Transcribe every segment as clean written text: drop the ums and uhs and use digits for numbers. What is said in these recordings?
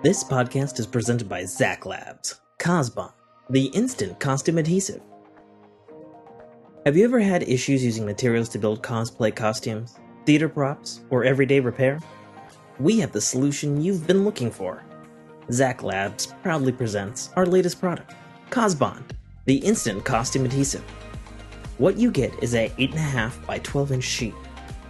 This podcast is presented by Zack Labs, CRAZYBATSHIT, the instant costume adhesive. Have you ever had issues using materials to build cosplay costumes, theater props, or everyday repair? We have the solution you've been looking for. Zack Labs proudly presents our latest product, CRAZYBATSHIT, the instant costume adhesive. What you get is a 8.5 by 12 inch sheet.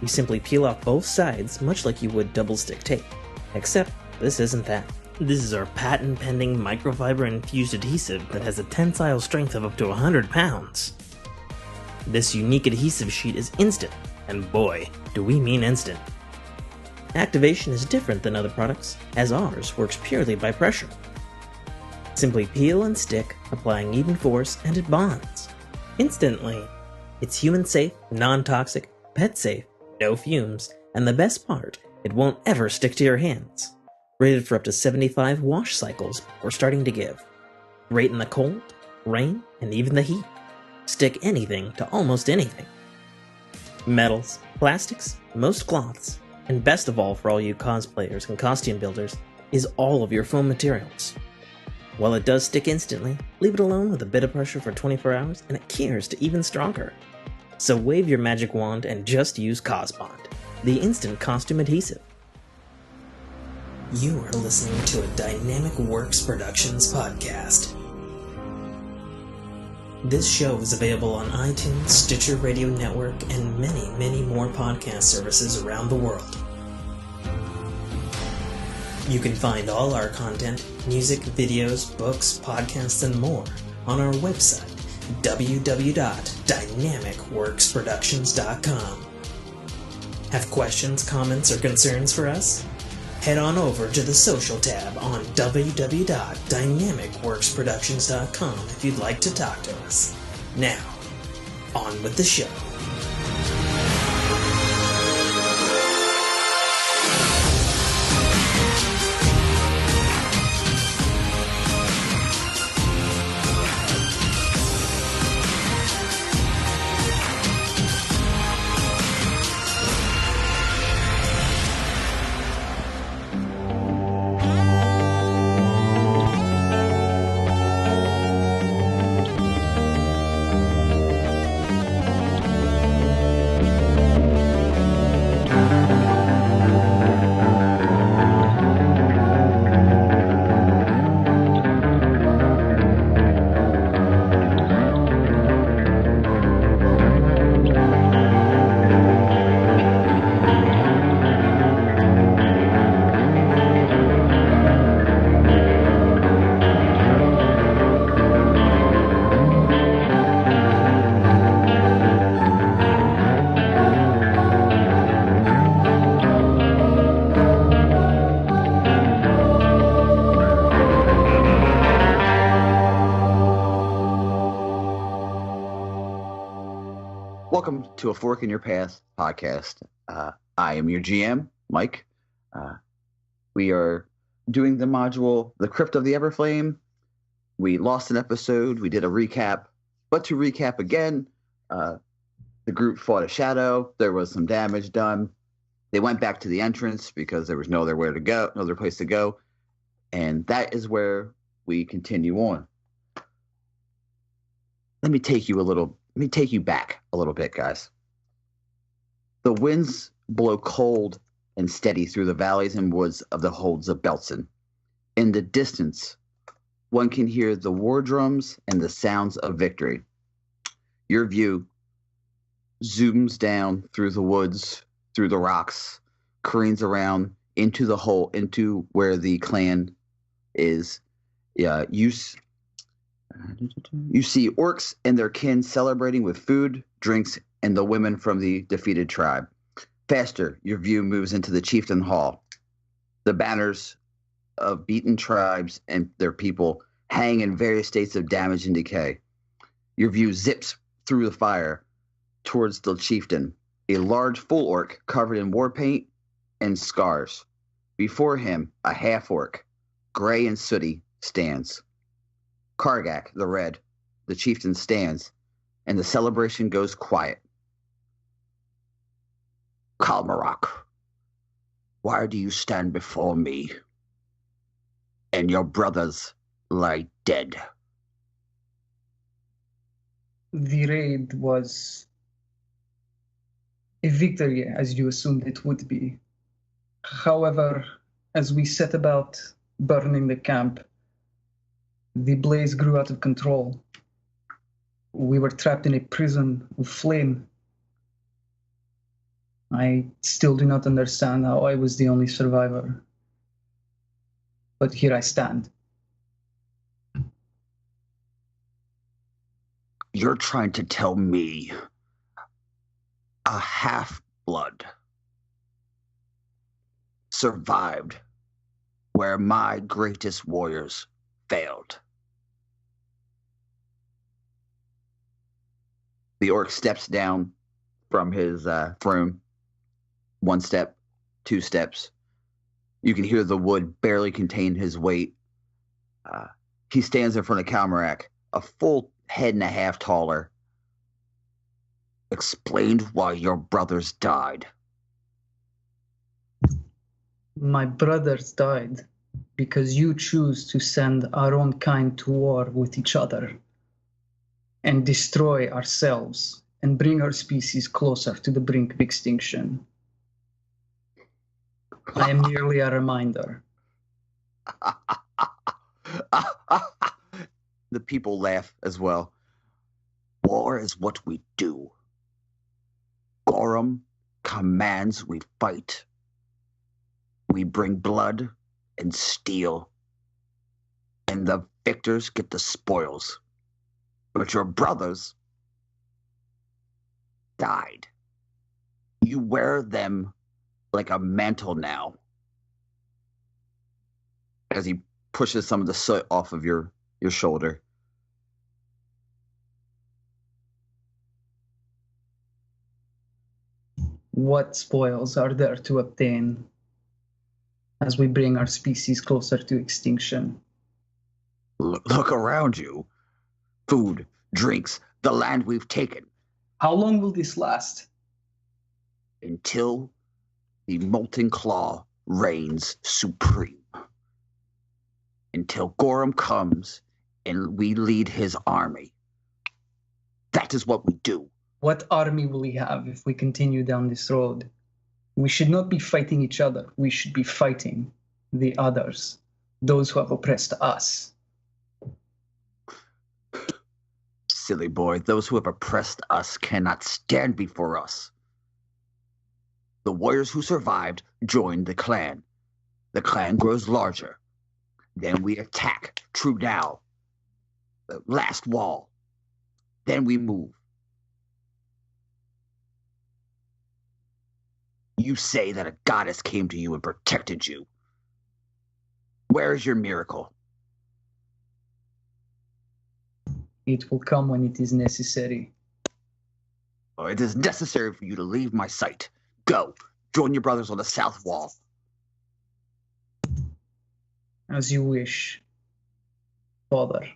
You simply peel off both sides much like you would double stick tape, except this isn't that. This is our patent-pending microfiber-infused adhesive that has a tensile strength of up to 100 pounds. This unique adhesive sheet is instant, and boy, do we mean instant. Activation is different than other products, as ours works purely by pressure. Simply peel and stick, applying even force, and it bonds. Instantly. It's human-safe, non-toxic, pet-safe, no fumes, and the best part, it won't ever stick to your hands. Rated for up to 75 wash cycles before starting to give. Great in the cold, rain, and even the heat. Stick anything to almost anything. Metals, plastics, most cloths, and best of all for all you cosplayers and costume builders, is all of your foam materials. While it does stick instantly, leave it alone with a bit of pressure for 24 hours and it cures to even stronger. So wave your magic wand and just use CRAZYBATSHIT, the instant costume adhesive. You are listening to a Dynamic Works Productions podcast. This show is available on iTunes, Stitcher Radio Network, and many, many more podcast services around the world. You can find all our content, music, videos, books, podcasts, and more on our website, www.dynamicworksproductions.com. Have questions, comments, or concerns for us? Head on over to the social tab on www.dynamicworksproductions.com if you'd like to talk to us. Now, on with the show. Welcome to A Fork in Your Path podcast. I am your GM, Mike. We are doing the module, The Crypt of the Everflame. We lost an episode. We did a recap. But to recap again, the group fought a shadow. There was some damage done. They went back to the entrance because there was no other place to go. And that is where we continue on. Let me take you back a little bit, guys. The winds blow cold and steady through the valleys and woods of the holds of Beltzen. In the distance, one can hear the war drums and the sounds of victory. Your view zooms down through the woods, through the rocks, careens around into where the clan is. You see orcs and their kin celebrating with food, drinks, and the women from the defeated tribe. Faster, your view moves into the chieftain hall. The banners of beaten tribes and their people hang in various states of damage and decay. Your view zips through the fire towards the chieftain, a large full orc covered in war paint and scars. Before him, a half orc, gray and sooty, stands. Kargak, the Red, the chieftain, stands, and the celebration goes quiet. Kalmarak, why do you stand before me and your brothers lie dead? The raid was a victory, as you assumed it would be. However, as we set about burning the camp, the blaze grew out of control. We were trapped in a prison of flame. I still do not understand how I was the only survivor. But here I stand. You're trying to tell me a half-blood survived where my greatest warriors failed. The orc steps down from his throne. 1 step, 2 steps. You can hear the wood barely contain his weight. He stands in front of Kalmarak, a full head and a half taller. Explained why your brothers died. My brothers died because you choose to send our own kind to war with each other and destroy ourselves and bring our species closer to the brink of extinction. I am merely a reminder. The people laugh as well. War is what we do. Gorham commands we fight. We bring blood and steel. And the victors get the spoils. But your brothers died. You wear them like a mantle now. As he pushes some of the soot off of your shoulder. What spoils are there to obtain as we bring our species closer to extinction? Look around you. Food, drinks, the land we've taken. How long will this last? Until the molten claw reigns supreme. Until Gorham comes and we lead his army. That is what we do. What army will he have if we continue down this road? We should not be fighting each other. We should be fighting the others, those who have oppressed us. Silly boy, those who have oppressed us cannot stand before us. The warriors who survived joined the clan. The clan grows larger. Then we attack Trudal, the last wall. Then we move. You say that a goddess came to you and protected you. Where is your miracle? It will come when it is necessary. Oh, it is necessary for you to leave my sight. Go, join your brothers on the south wall. As you wish, Father.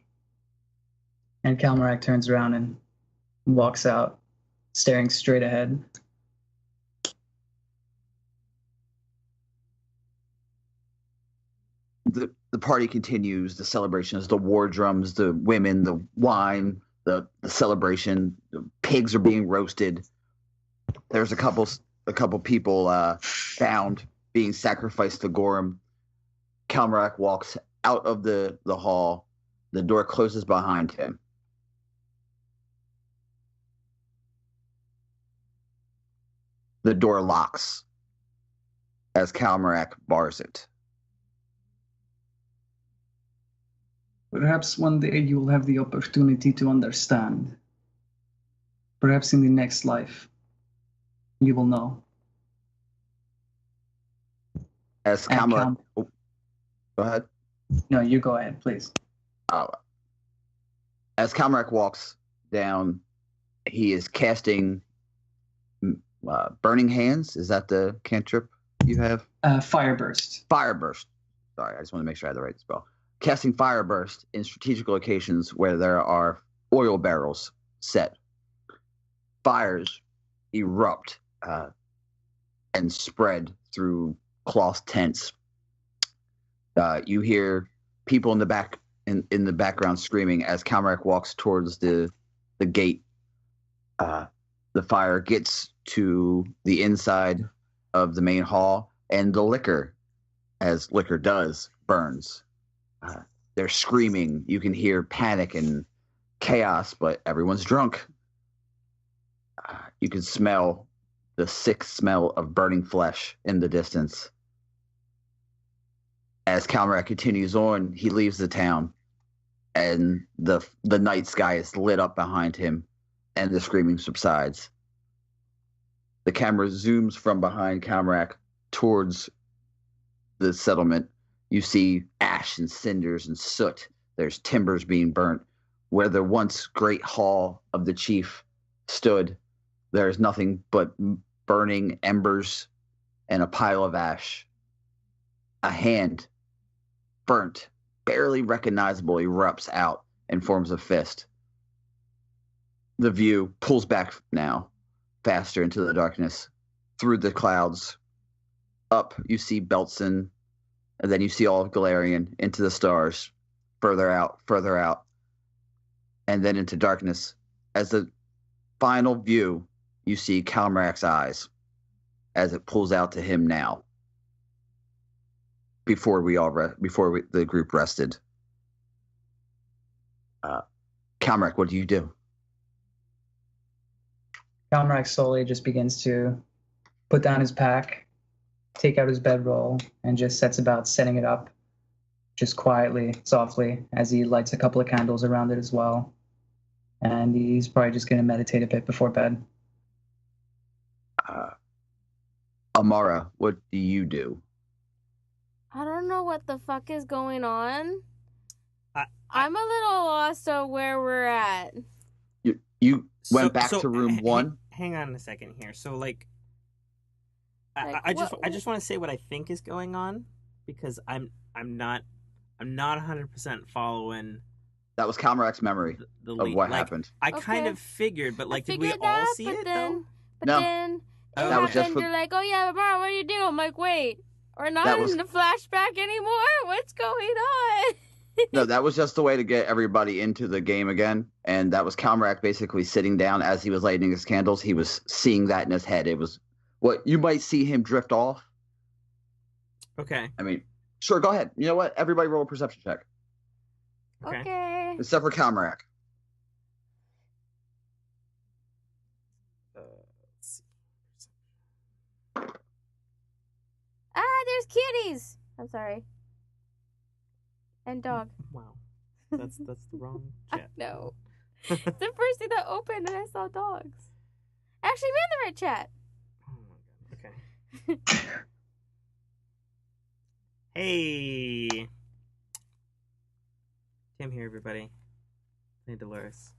And Kalmarak turns around and walks out, staring straight ahead. The party continues, the celebrations, the war drums, the women, the wine, the celebration. The pigs are being roasted. There's a couple people found being sacrificed to Gorham. Kalmarak walks out of the hall. The door closes behind him. The door locks as Kalmarak bars it. Perhaps one day you will have the opportunity to understand. Perhaps in the next life, you will know. As Kalmarak... Go ahead. No, you go ahead, please. As Kalmarak walks down, he is casting Burning Hands. Is that the cantrip you have? Fireburst. Fireburst. Sorry, I just want to make sure I had the right spell. Casting Fireburst in strategic locations where there are oil barrels set. Fires erupt. and spread through cloth tents. You hear people in the back in the background screaming as Calmrak walks towards the gate. The fire gets to the inside of the main hall, and the liquor, as liquor does, burns. They're screaming. You can hear panic and chaos, but everyone's drunk. You can smell the sick smell of burning flesh in the distance. As Calmrak continues on, he leaves the town, and the night sky is lit up behind him, and the screaming subsides. The camera zooms from behind Calmrak towards the settlement. You see ash and cinders and soot. There's timbers being burnt. Where the once great hall of the chief stood, there is nothing but burning embers and a pile of ash. A hand, burnt, barely recognizable, erupts out and forms a fist. The view pulls back now, faster into the darkness, through the clouds. Up, you see Beltson, and then you see all of Galarian, into the stars, further out, and then into darkness. As the final view, you see Calmrak's eyes as it pulls out to him now. Before the group rested. Calmrak, what do you do? Calmrak slowly just begins to put down his pack, take out his bedroll, and just sets about setting it up, just quietly, softly, as he lights a couple of candles around it as well. And he's probably just going to meditate a bit before bed. Amara, what do you do? I don't know what the fuck is going on. I'm a little lost on where we're at. You went back to room 1? Hang on a second here. So, I just want to say what I think is going on, because I'm not 100% following. That was Calmrak's memory of what happened. I kind of figured, but did we all see it though? But then that was just you're like, oh yeah, Mara, what do you do? I'm like, wait, we're not in the flashback anymore? What's going on? No, that was just the way to get everybody into the game again. And that was Calmrak basically sitting down as he was lighting his candles. He was seeing that in his head. It was what you might see him drift off. Okay. I mean, sure, go ahead. You know what? Everybody roll a perception check. Okay. Except for Calmrak. Let's see. There's kitties. I'm sorry. And dog. Wow. That's the wrong chat. No. It's the first thing that opened and I saw dogs. Actually, I'm in the right chat. Oh my god. Okay. Hey. Tim here, everybody. Hey, Delores.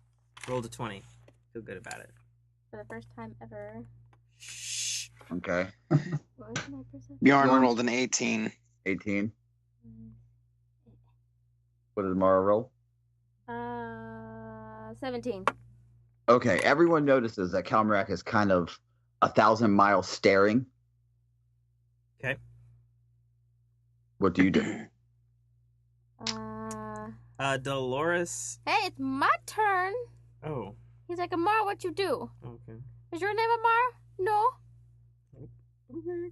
Rolled a 20. Feel good about it. For the first time ever. Shh. Okay. What was my perception? Bjorn rolled an 18. 18. What did Mara roll? 17. Okay, everyone notices that Calmrak is kind of 1,000 miles staring. Okay. What do you do? Delores. Hey, it's my turn. Oh. He's like, Amar, what you do? Okay. Is your name Amar? No. Okay.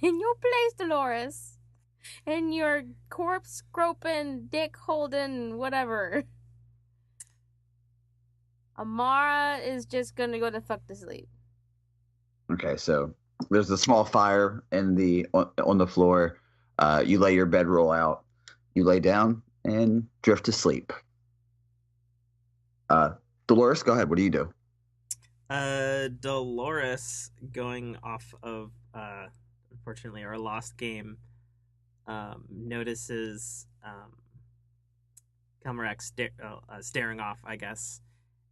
In your place, Delores. In your corpse groping, dick holding, whatever. Amara is just gonna go the fuck to sleep. Okay, so there's a small fire on the floor. You lay your bedroll out. You lay down and drift to sleep. Delores, go ahead. What do you do? Delores, going off of unfortunately our lost game, notices Calmrak staring off, I guess,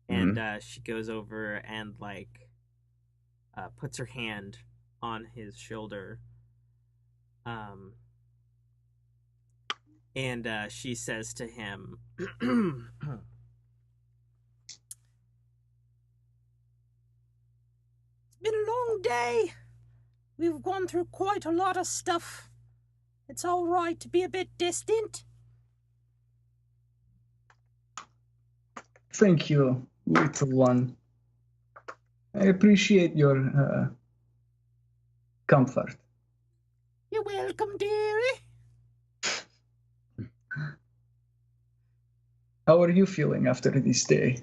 and she goes over and puts her hand on his shoulder, and she says to him, "It's been a long day. we've gone through quite a lot of stuff. It's all right to be a bit distant. Thank you, little one. I appreciate your comfort. You're welcome, dearie. How are you feeling after this day?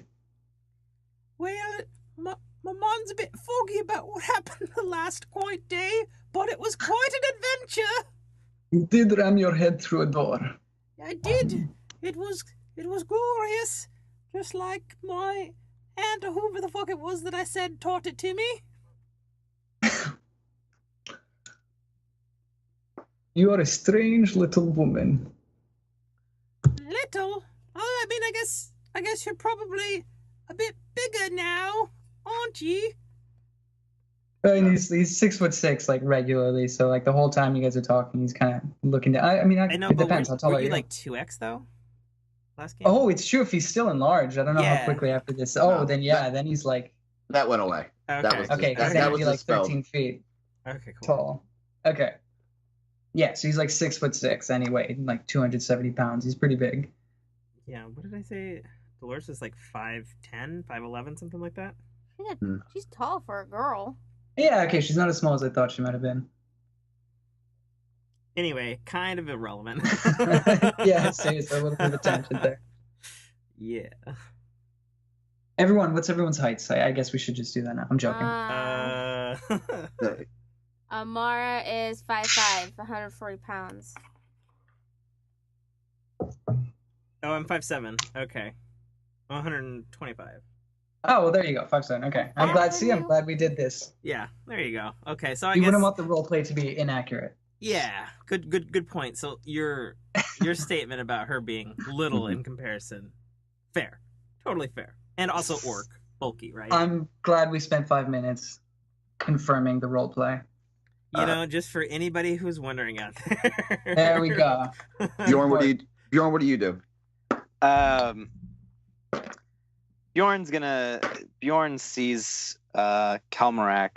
Well, my mind's a bit foggy about what happened the last quiet day, but it was quite an adventure. You did ram your head through a door. I did. It was glorious. Just like my aunt or whoever the fuck it was that I said taught it to me. You are a strange little woman. Little? Oh, I mean, I guess you're probably a bit bigger now, aren't you? And he's 6'6", like regularly. So like the whole time you guys are talking, he's kind of looking down. I mean, it depends. How tall are you? Like 2x though? Last game. Oh, it's true. If he's still enlarged, I don't know how quickly after this. Oh, No, then then he's like. That went away. Okay. That was Okay, because that then was he'd be like dispelled. 13 feet Okay, cool. tall. Okay. Yeah, so he's like 6'6" anyway, like 270 pounds. He's pretty big. Yeah, what did I say? Dolores is like 5'10", 5'11", something like that? She's tall for a girl. Yeah, okay, she's not as small as I thought she might have been. Anyway, kind of irrelevant. Yeah, seriously, a little bit of a tangent there. Yeah. Everyone, what's everyone's heights? I guess we should just do that now. I'm joking. Amara is 5'5", 140 pounds. Oh, I'm 5'7". Okay. 125. Oh, well, there you go. 5'7". Okay. I'm glad we did this. Yeah, there you go. Okay, so I You guess wouldn't want the role play to be inaccurate. yeah, good point. So your statement about her being little in comparison, fair, totally fair, and also orc, bulky, right? I'm glad we spent 5 minutes confirming the role play. You know, just for anybody who's wondering out there. There we go. Bjorn, what do you do? Bjorn sees Kalmarak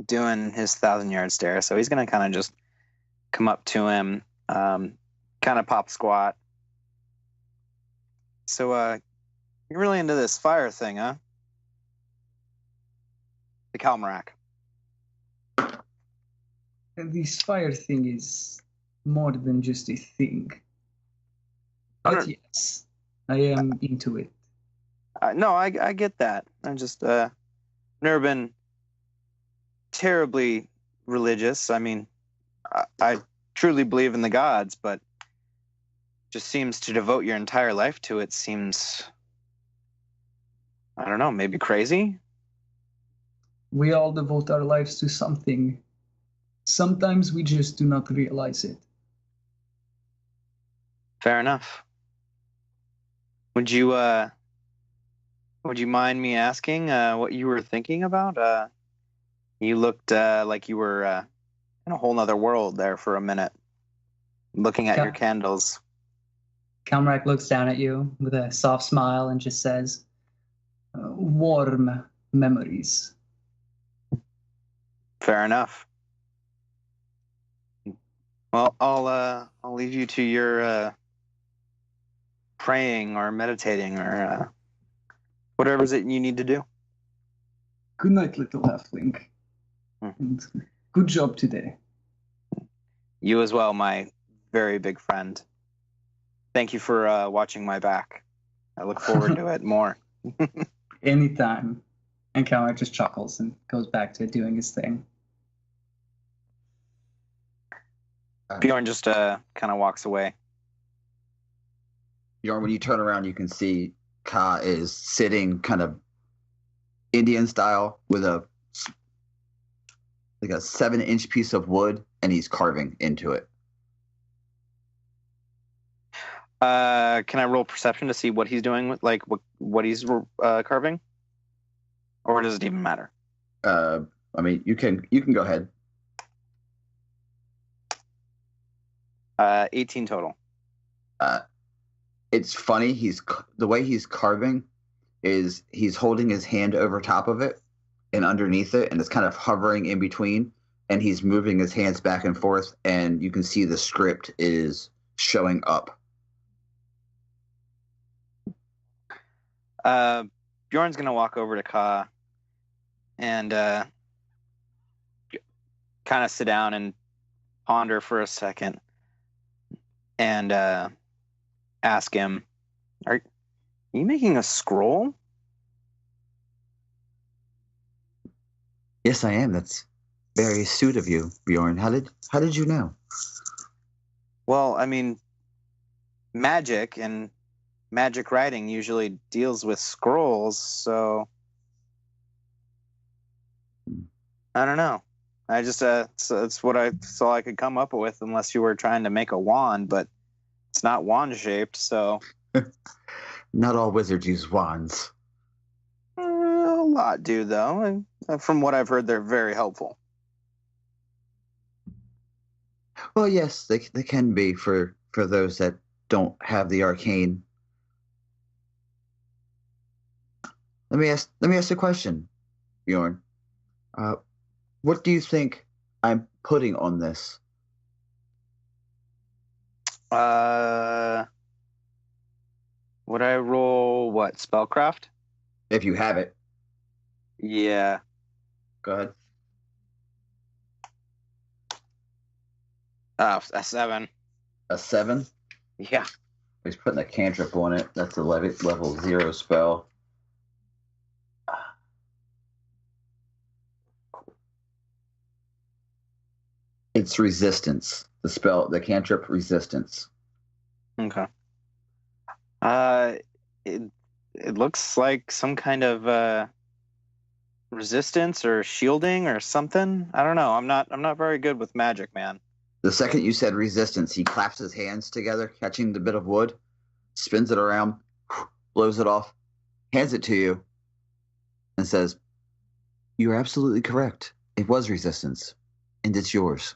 doing his 1,000-yard stare, so he's gonna kind of just come up to him, kind of pop squat. So you're really into this fire thing, huh? The Kalmarak. This fire thing is more than just a thing. But yes, I am into it. No, I get that. I'm just never been terribly religious. I mean, I truly believe in the gods, but just seems to devote your entire life to it seems, I don't know, maybe crazy? We all devote our lives to something. Sometimes we just do not realize it. Fair enough. Would you mind me asking what you were thinking about? You looked like you were in a whole nother world there for a minute, looking at your candles. Kalmarak looks down at you with a soft smile and just says, warm memories. Fair enough. Well, I'll leave you to your praying or meditating or whatever it is you need to do. Good night, little halfling. And good job today. You as well, my very big friend. Thank you for watching my back. I look forward to it more. Anytime. And Kalmarak just chuckles and goes back to doing his thing. Bjorn just kind of walks away. Bjorn, when you turn around, you can see Ka is sitting kind of Indian style with a 7-inch piece of wood, and he's carving into it. Can I roll perception to see what he's doing with, like, what he's carving, or does it even matter? I mean, you can go ahead. 18 total. It's funny. The way he's carving is he's holding his hand over top of it, and underneath it, and it's kind of hovering in between, and he's moving his hands back and forth, and you can see the script is showing up. Bjorn's gonna walk over to Ka and kind of sit down and ponder for a second and ask him, are you making a scroll? Yes, I am. That's very astute of you, Bjorn. How did you know? Well, I mean, magic and magic writing usually deals with scrolls, so I don't know. I just so it's what I saw I could come up with, unless you were trying to make a wand, but it's not wand shaped, so Not all wizards use wands. a lot do though, and from what I've heard, they're very helpful. Well, yes, they can be for those that don't have the arcane. Let me ask a question, Bjorn. What do you think I'm putting on this? Would I roll what, spellcraft? If you have it, Yeah. go ahead. A 7. A 7. Yeah. He's putting a cantrip on it. That's a level 0 spell. It's resistance. The cantrip resistance. Okay. It looks like some kind of resistance or shielding or something. I don't know. I'm not very good with magic, man. The second you said resistance, he claps his hands together, catching the bit of wood, spins it around, blows it off, hands it to you, and says, "You're absolutely correct. It was resistance, and it's yours."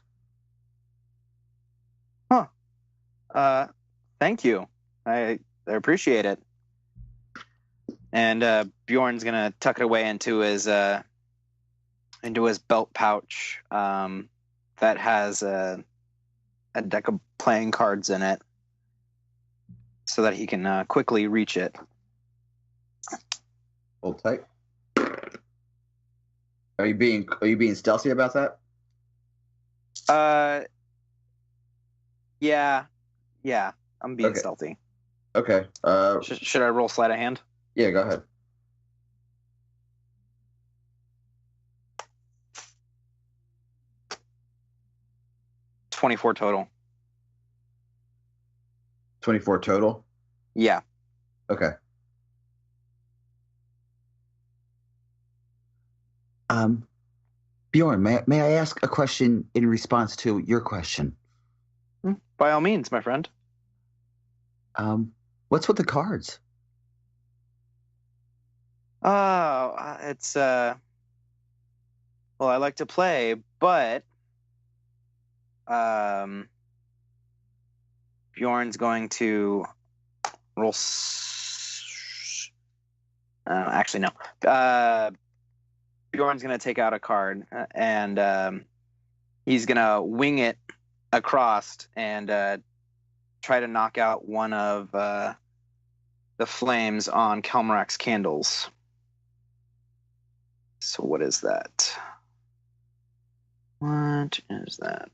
Thank you. I appreciate it. And Bjorn's gonna tuck it away into his belt pouch that has a deck of playing cards in it, so that he can quickly reach it. Hold tight. Are you being stealthy about that? Yeah. I'm being Okay. stealthy. Okay. Should I roll sleight of hand? Yeah, go ahead. $24 total. 24 total. Yeah. Okay. Bjorn, may I ask a question in response to your question? By all means, my friend. What's with the cards? Oh, it's well, I like to play, but Bjorn's going to roll. Actually, no. Bjorn's going to take out a card and he's going to wing it across and try to knock out one of the flames on Kalmarak's candles. So what is that? What is that?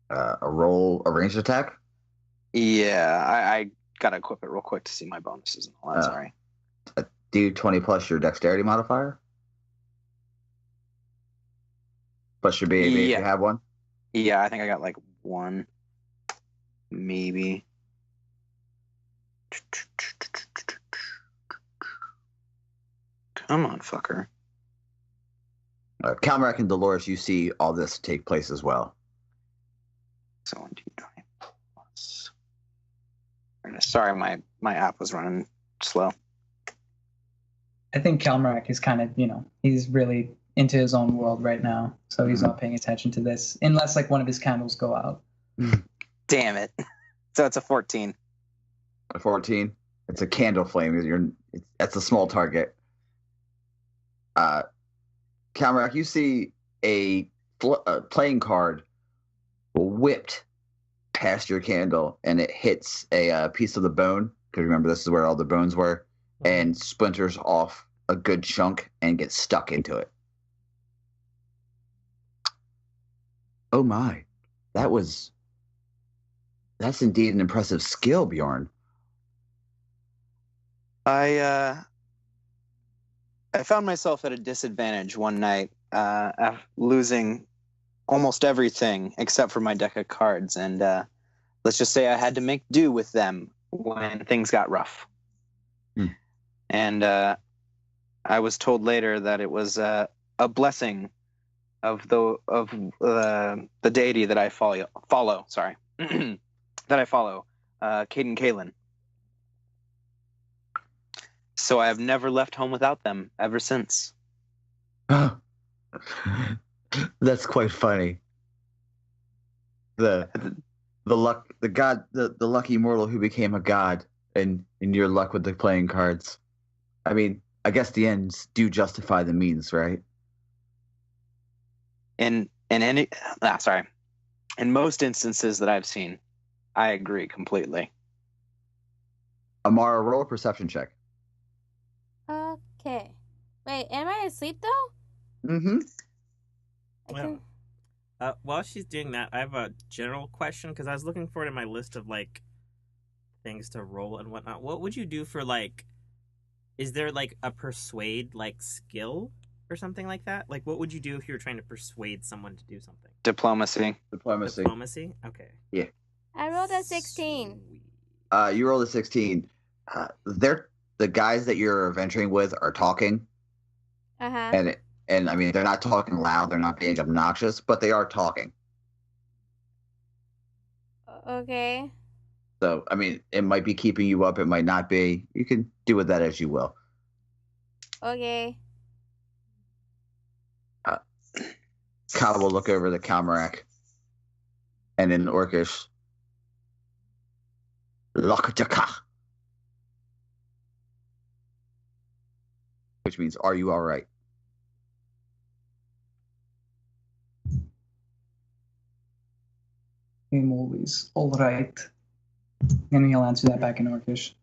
A ranged attack? Yeah, I gotta equip it real quick to see my bonuses and all that. Sorry. Do 20 plus your dexterity modifier? Plus your BAB if you have one? Yeah, I think I got like 1. Maybe. Come on, fucker. Kalmarak and Delores, you see all this take place as well. So 1d20 plus. Sorry, my app was running slow. I think Kalmarak is kind of, he's really into his own world right now, so he's not paying attention to this, unless like one of his candles go out. Damn it. So it's a 14. A 14? It's a candle flame. That's a small target. Calmerac, you see a playing card whipped past your candle, and it hits a piece of the bone, because remember, this is where all the bones were, and splinters off a good chunk and gets stuck into it. Oh my, that's indeed an impressive skill, Bjorn. I found myself at a disadvantage one night, losing almost everything except for my deck of cards, and let's just say I had to make do with them when things got rough. And I was told later that it was a blessing of the deity that I follow. Sorry, that I follow, Caden Kalen. So I have never left home without them ever since. That's quite funny. The lucky mortal who became a god, and your luck with the playing cards. I mean, I guess the ends do justify the means, right? In most instances that I've seen, I agree completely. Amara, roll a perception check. Okay. Wait, am I asleep though? Mm-hmm. While she's doing that, I have a general question, because I was looking for it in my list of, like, things to roll and whatnot. What would you do for, like, is there, like, a persuade, like, skill or something like that? Like, what would you do if you were trying to persuade someone to do something? Diplomacy. Diplomacy? Okay. Yeah. I rolled a 16. You rolled a 16. The guys that you're venturing with are talking. Uh-huh. And I mean, they're not talking loud, they're not being obnoxious, but they are talking. Okay. So, I mean, it might be keeping you up, it might not be. You can do with that as you will. Okay. Kyle will look over the Calmerac, and in Orcish, Lokjaka, which means, are you all right? I'm always all right. And he'll answer that back in Orcish.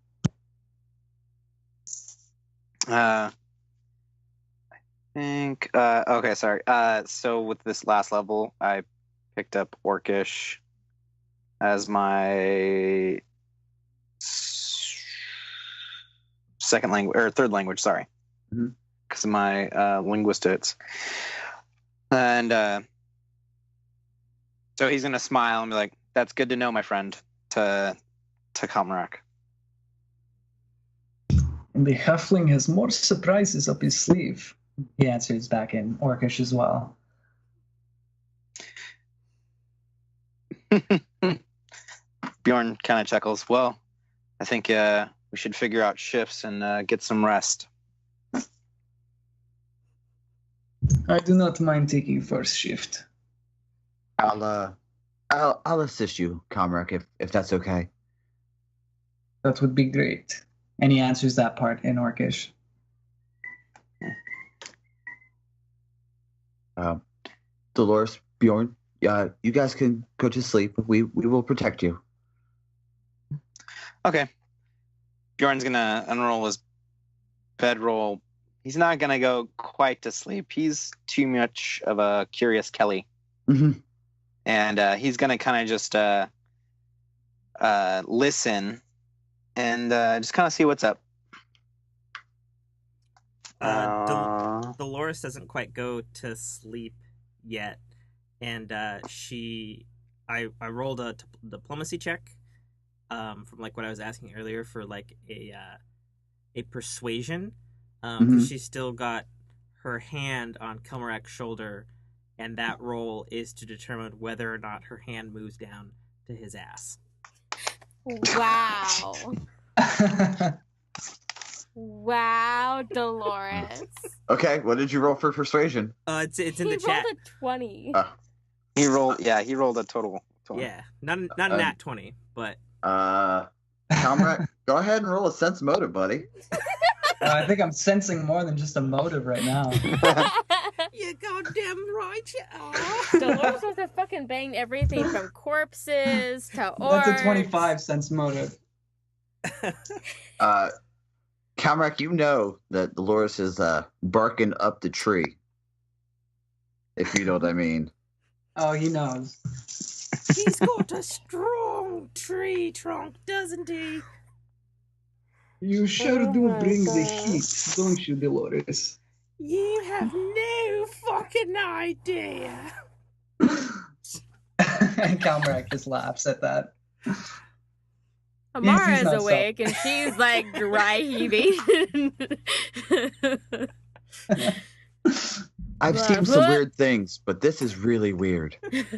I think. Okay, sorry. So with this last level, I picked up Orcish as my second language or third language. Sorry, because of my linguistics. And so he's gonna smile and be like, "That's good to know, my friend." To Calmerac. And the halfling has more surprises up his sleeve. He answers back in Orcish as well. Bjorn kind of chuckles. Well, I think we should figure out shifts and get some rest. I do not mind taking first shift. I'll assist you, Calmerac, if that's okay. That would be great. And he answers that part in Orcish. Delores, Bjorn, you guys can go to sleep. We will protect you. Okay. Bjorn's gonna unroll his bedroll. He's not gonna go quite to sleep. He's too much of a curious Kelly. Mm-hmm. And he's gonna kind of just listen and just kind of see what's up. Dolores doesn't quite go to sleep yet, and I rolled a diplomacy check from like what I was asking earlier for like a persuasion, because she's still got her hand on Calmerac's shoulder, and that roll is to determine whether or not her hand moves down to his ass. Wow. Wow, Dolores. Okay, what did you roll for persuasion? It's in the chat. He rolled a 20. He rolled a total 20. Yeah, not a nat 20, but Calmerac, go ahead and roll a sense motive, buddy. I think I'm sensing more than just a motive right now. You goddamn right you are. Dolores wants to fucking bang everything from corpses to orcs. That's a 25-cent motive. Calmrak, you know that Dolores is barking up the tree. If you know what I mean. Oh, he knows. He's got a strong tree trunk, doesn't he? You sure do my bring the God. heat, don't you, Delores? You have no fucking idea. And Calmrak just laughs at that. Amara He's is not awake and she's like dry heaving. I've seen some weird things, but this is really weird. It's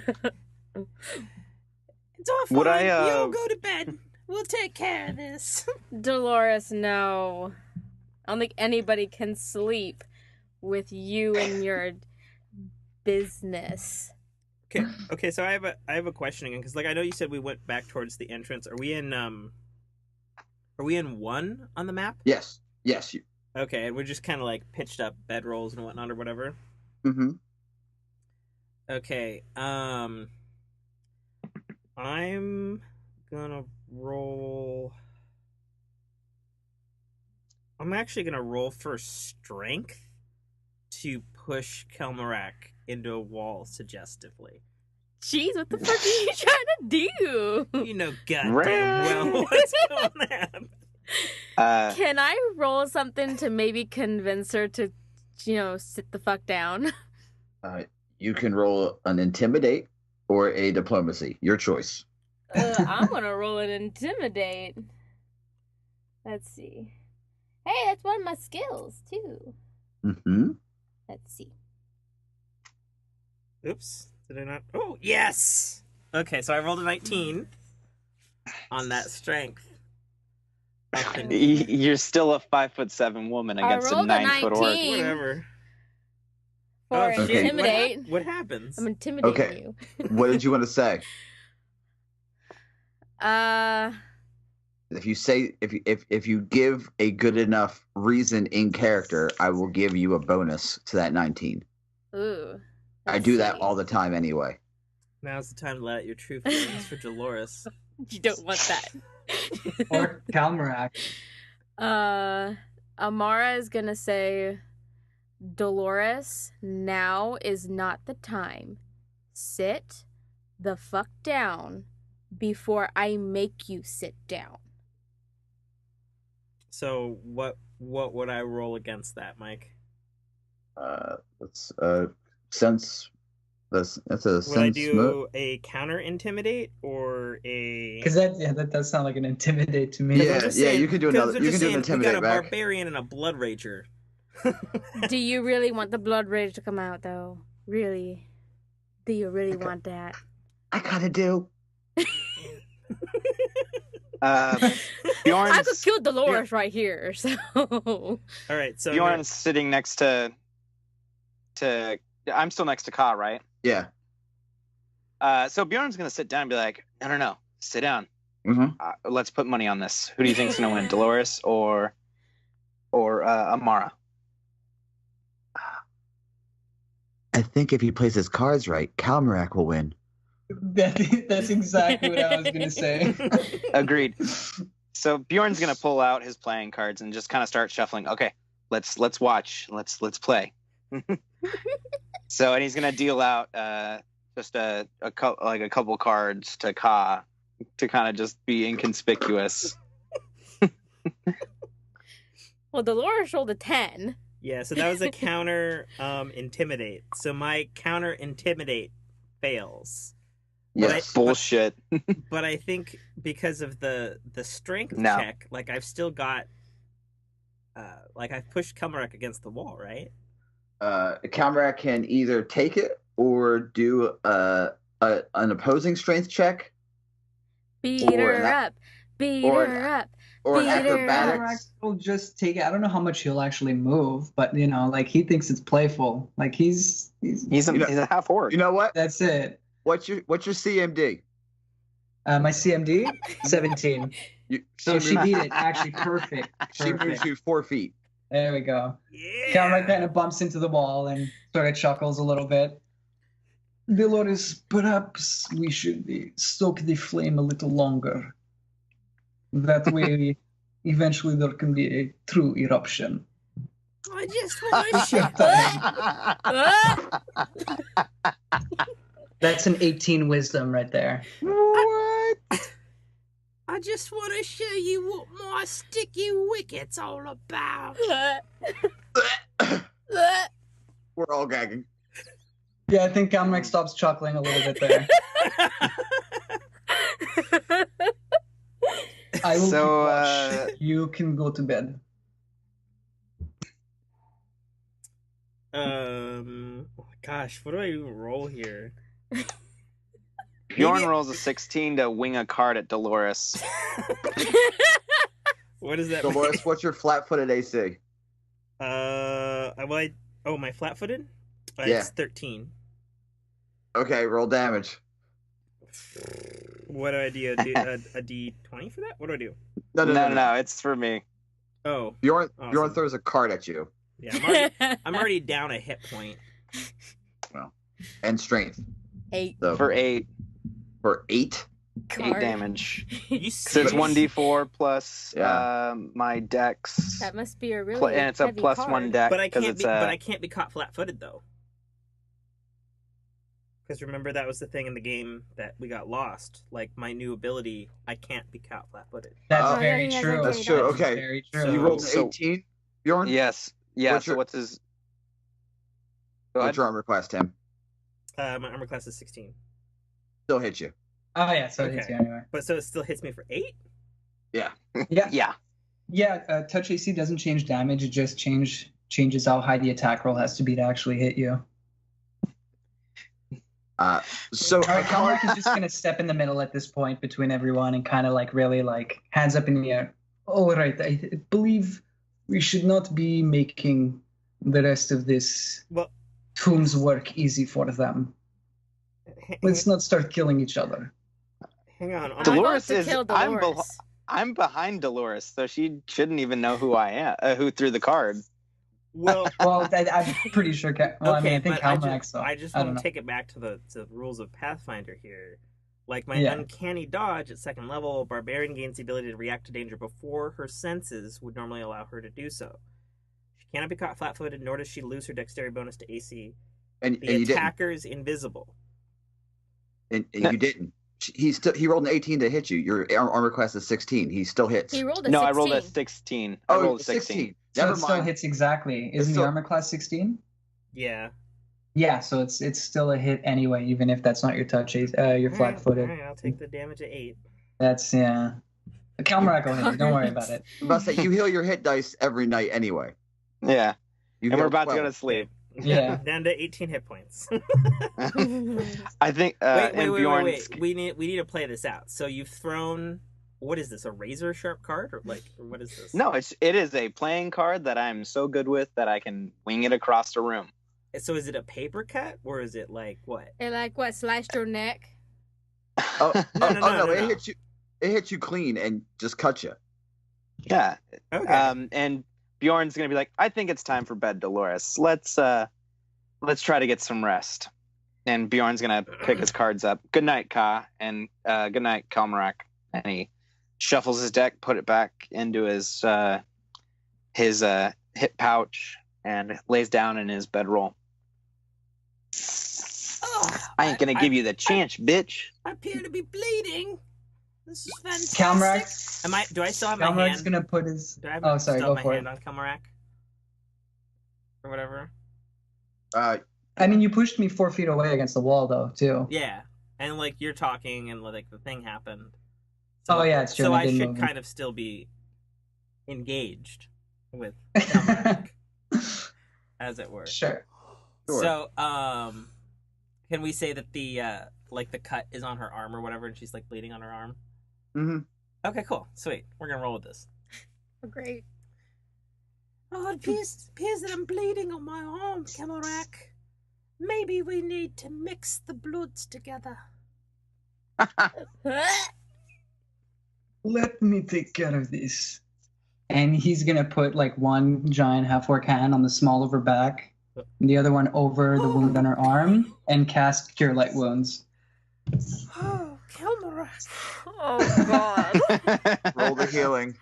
all fine. Would I, You all go to bed. We'll take care of this. Dolores, no. I don't think anybody can sleep with you and your business. Okay. So I have a question again, because like I know you said we went back towards the entrance. Are we in 1 on the map? Yes. Okay, and we're just kind of like pitched up bedrolls and whatnot or whatever. Mm-hmm. Okay. I'm gonna roll. I'm actually gonna roll for strength to push Kelmarak into a wall suggestively. Jeez, what the fuck are you trying to do? You know goddamn well what's going to happen. Can I roll something to maybe convince her to, sit the fuck down? You can roll an intimidate or a diplomacy. Your choice. I'm gonna roll an intimidate. Let's see. Hey, that's one of my skills too. Mm-hmm. Let's see. Oops. Did I not? Oh, yes! Okay, so I rolled a 19 on that strength. You're still a 5'7" woman against a rolled a 9-foot orc. 19. Whatever. For okay. intimidate. What happens? I'm intimidating Okay. you. What did you want to say? If you give a good enough reason in character, I will give you a bonus to that 19. Ooh. I do that all the time anyway. Now's the time to let out your true feelings for Dolores. You don't want that. Or Calmrak. Amara is gonna say, Dolores, now is not the time. Sit the fuck down before I make you sit down. So what would I roll against that, Mike? That's sense. That's a sense. Would I do a counter intimidate or a? Because that does sound like an intimidate to me. Yeah, you can do another. You can do an intimidate we got a back. barbarian and a blood rager. Do you really want the blood rage to come out, though? Really? Do you really want that? I kind of do. Bjorn's, I could kill Dolores right here, so... All right, so Bjorn's sitting next to... I'm still next to Ka, right? Yeah. So Bjorn's going to sit down and be like, no, sit down. Mm-hmm. Let's put money on this. Who do you think's going to win, Dolores or Amara? I think if he plays his cards right, Calmrak will win. That's exactly what I was going to say. Agreed. So Bjorn's going to pull out his playing cards and just kind of start shuffling. Okay, let's watch. Let's play. So, and he's going to deal out just a couple cards to Ka to kind of just be inconspicuous. Well, Dolores rolled a 10. Yeah, so that was a counter intimidate. So my counter intimidate fails. Yes. Bullshit. But I think because of the strength No. check, like I've still got, I've pushed Kelmarak against the wall, right? Calmrak can either take it or do an opposing strength check. Beat Or her an- up. Beat or her up. or an Beat her Calmrak acrobatics. will just take it. I don't know how much he'll actually move, but he thinks it's playful. Like he's He's a half orc. You know what? that's it. What's your CMD? My CMD 17. So she beat it actually perfect. She moves you 4 feet. There we go. Yeah. Camera kind of bumps into the wall and sort of chuckles a little bit. Delores, perhaps we should stoke the flame a little longer. That way, eventually there can be a true eruption. I just want to That's an 18 wisdom right there. What? I just want to show you what my sticky wicket's all about. We're all gagging. Yeah, I think Kamrak stops chuckling a little bit there. I will keep watch. You can go to bed. Gosh, what do I even roll here? Bjorn rolls a 16 to wing a card at Delores. What is that? Dolores, what's your flat-footed AC? My flat-footed? Yeah. It's 13. Okay, roll damage. What do I do? A D20 for that? What do I do? No, it's for me. Oh. Bjorn Awesome. throws a card at you. Yeah, I'm already down a hit point. Well, and strength. 8. So, For 8. For 8? 8 damage. You So it's serious? 1d4 plus Yeah. my dex. That must be a really And it's a heavy plus card. 1 dex. But I can't it's be. But I can't be caught flat-footed though. Because remember that was the thing in the game that we got lost. Like my new ability, I can't be caught flat-footed. That's Oh, very yeah, true. That's true. That's Okay. very true. So- You rolled So- an 18, Bjorn? Yes. Yeah, What's so your- what's his... Go ahead. What's your armor class, Tim? My armor class is 16. Still hit you. Oh, yeah, so it hits Okay. you anyway. But so it still hits me for 8? Yeah. Yeah. Yeah, touch AC doesn't change damage. It just changes how high the attack roll has to be to actually hit you. So All right, Kamrak is just going to step in the middle at this point between everyone and kind of really hands up in the air. All right, I believe we should not be making the rest of this Well, tomb's work easy for them. Let's not start killing each other. hang on. I'm Dolores about to is... kill I'm, Dolores. I'm behind Dolores, so she shouldn't even know who I am, who threw the card. Well, Well, I'm pretty sure. Well, I mean, I think but Kamrak. So I just I don't want know. to take it back to the rules of Pathfinder here. Like my Yeah. uncanny dodge at 2nd level, barbarian gains the ability to react to danger before her senses would normally allow her to do so. She cannot be caught flat-footed, nor does she lose her dexterity bonus to AC. and The you didn't. attacker is invisible. And you didn't. He rolled an 18 to hit you. Your armor class is 16. He still hits. He rolled a No, 16. I rolled a 16. I rolled a 16. So Never it still mind. hits exactly. Isn't still- the armor class 16? Yeah. Yeah, so it's still a hit anyway, even if that's not your touch. You're flat-footed. Alright, I'll take the damage at 8. That's Kamrak will hit you. Don't worry about it. I'm about to say, you heal your hit dice every night anyway. Yeah. You And we're heal about to 12. go to sleep. Yeah. Down to 18 hit points. I think and Bjorn's... wait. We need to play this out. So you've thrown, what is this? A razor sharp card or what is this? No, it is a playing card that I'm so good with that I can wing it across the room. So is it a paper cut or is it like what? It what, sliced your neck? Oh, No. It hits you. It hits you clean and just cut you. Yeah. Okay. And Bjorn's gonna be like, I think it's time for bed, Dolores. Let's try to get some rest. And Bjorn's gonna pick his cards up. Good night, Ka, and good night, Kalmarak. And he shuffles his deck, put it back into his hip pouch, and lays down in his bedroll. I ain't gonna give you the chance, bitch. I appear to be bleeding. This is fantastic. Kamrak. Do I still have my Kamrak's hand? gonna put his. Do I have Oh, sorry. still Go have for my it. hand on Kelmarak? Or whatever? I mean, you pushed me 4 feet away against the wall, though, too. Yeah. And you're talking and the thing happened. Oh, yeah, it's true. So I I didn't should move. kind of still be engaged with Kelmarak, as it were. Sure. Sure. So, can we say that the cut is on her arm or whatever, and she's bleeding on her arm? Mm-hmm. Okay, cool, sweet. We're gonna roll with this. Oh, great. Oh, it appears that I'm bleeding on my arm, Kelmarak. Maybe we need to mix the bloods together. Let me take care of this. and he's gonna put like one giant half-orc hand on the small of her back, and the other one over the wound on her arm, and cast Cure Light Wounds. Oh, Kilmarak. Oh god. Roll the healing.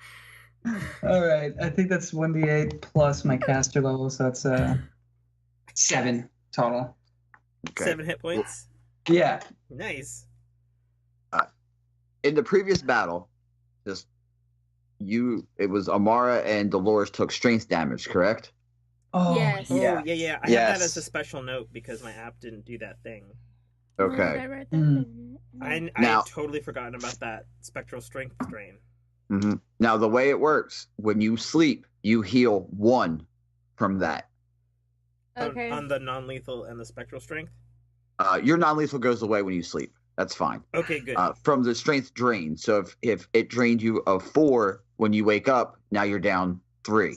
All right, I think that's 1d8 plus my caster level, so that's 7 total. Okay. 7 hit points. Yeah. Nice. In the previous battle, it was Amara and Dolores took strength damage, correct? Oh, Yes. yeah. Oh, yeah. I have Yes. that as a special note because my app didn't do that thing. Okay. I Now- had totally forgotten about that spectral strength drain. hmm Now, the way it works, when you sleep, you heal 1 from that. Okay. On the non-lethal and the spectral strength? Your non-lethal goes away when you sleep. That's fine. Okay, good. From the strength drain. So if it drained you of 4 when you wake up, now you're down 3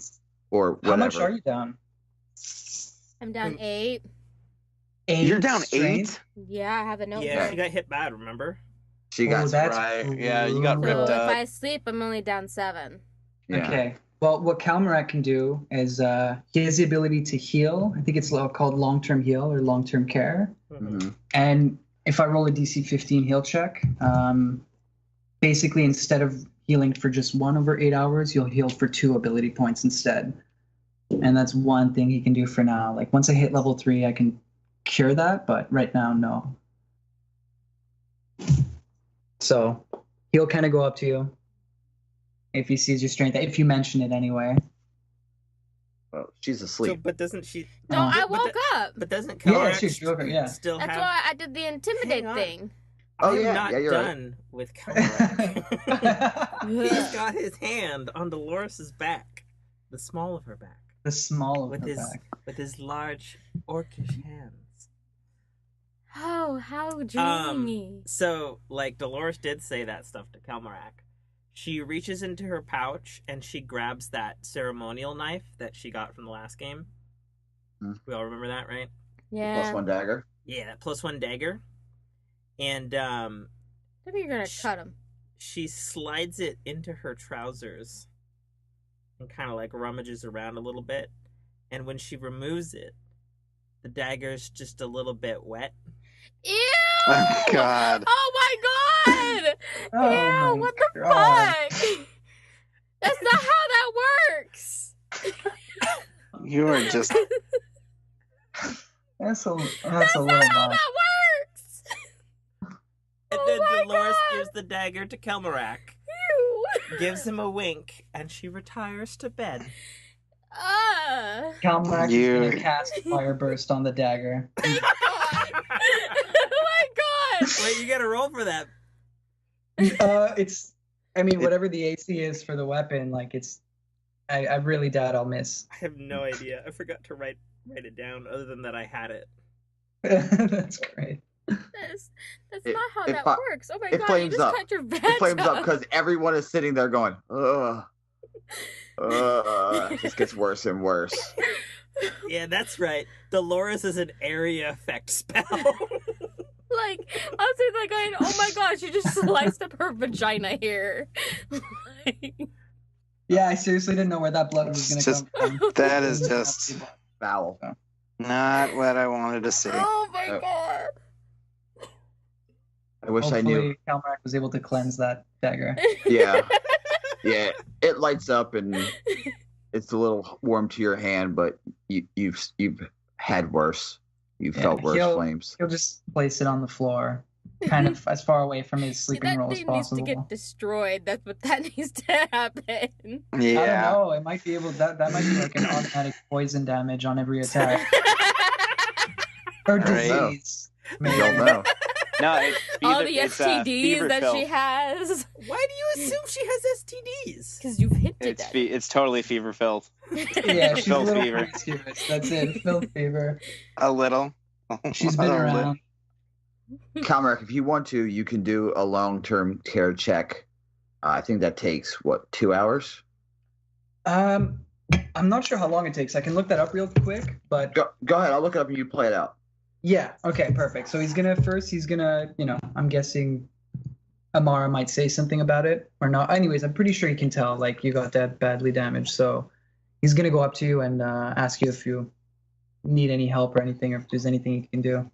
or whatever. How much are you down? I'm down 8. 8. You're down strength? 8? Yeah, I have a note. Yeah, here. she got hit bad, remember? She got that's Right, yeah, you got So ripped if up. I sleep, I'm only down 7. yeah. Okay. Well, what Calmarak can do is he has the ability to heal. I think it's called long-term heal or long-term care. Mhm. And if I roll a DC 15 heal check, basically instead of healing for just 1 over 8 hours, you'll heal for 2 ability points instead. And that's one thing he can do for now. Like once I hit level 3, I can cure that, but right now, no. So he'll kind of go up to you if he sees your strength, if you mention it anyway. Well, she's So, asleep. but doesn't she... No, Oh. I But woke up. But doesn't Yeah, Calrax she's joking, yeah. still That's have... why I did the intimidate Hang on. thing. Oh, I'm yeah, not yeah, you're right. done with Calrax. He's got his hand on Dolores's back. The small of her back. The small of With her his back. with his large orcish hands. Oh, how dreamy. So, like, Dolores did say that stuff to Calmarak. She reaches into her pouch and she grabs that ceremonial knife that she got from the last game. Hmm. We all remember that, right? Yeah. +1 dagger. Yeah, that +1 dagger. And Maybe you're gonna cut him. she slides it into her trousers and kind of like rummages around a little bit. And when she removes it, the dagger's just a little bit wet. Ew! Oh, God. Oh my god! Oh Ew! my What the God. fuck? That's not how that works. You are just. That's a little That's not how much. that works. And Oh then my Dolores God. gives the dagger to Kelmarak, Ew. gives him a wink, and she retires to bed. Calmarak is You- going to cast Fire Burst on the dagger. Thank God. Oh my god. Wait, you gotta roll for that. Whatever the AC is for the weapon, like I really doubt I'll miss. I have no idea. I forgot to write it down, other than that I had it. That's great. That's It- not how it that fi- works. Oh my it god, you flames just up. cut your veg It flames up up. because everyone is sitting there going, ugh. It just gets worse and worse. Yeah, that's right. Dolores is an area effect spell. Like, I was sitting there going, oh my gosh, you just sliced up her vagina here. Like, Yeah, I seriously didn't know where that blood was going to Just- come from. That is just Foul. not what I wanted to see. oh my Oh. god. I wish I knew. Hopefully Calmarak was able to cleanse that dagger. Yeah. Yeah, it lights up and it's a little warm to your hand, but you've had worse. You've Yeah, felt worse he'll- flames. He'll just place it on the floor, kind of as far away from his sleeping that roll as thing needs to possible. get destroyed. That's what that needs to happen. I don't Yeah. know. It might be able that might be like an automatic poison damage on every attack or Right. disease. You Maybe. don't know. No, it's All fever, the it's, STDs that fever she has. Why do you assume she has STDs? Because you've hinted at it. It's totally fever filled. Yeah, she's a Filth little fever. promiscuous. That's it. Filth fever. A little. She's been A little. around. Calmarak, if you want to, you can do a long-term care check. I think that takes, 2 hours? I'm not sure how long it takes. I can look that up real quick, but Go ahead. I'll look it up and you play it out. yeah. Okay, perfect. So he's gonna, I'm guessing, Amara might say something about it or not. Anyways, I'm pretty sure he can tell, like, you got that badly damaged. So he's going to go up to you and ask you if you need any help or anything, or if there's anything you can do.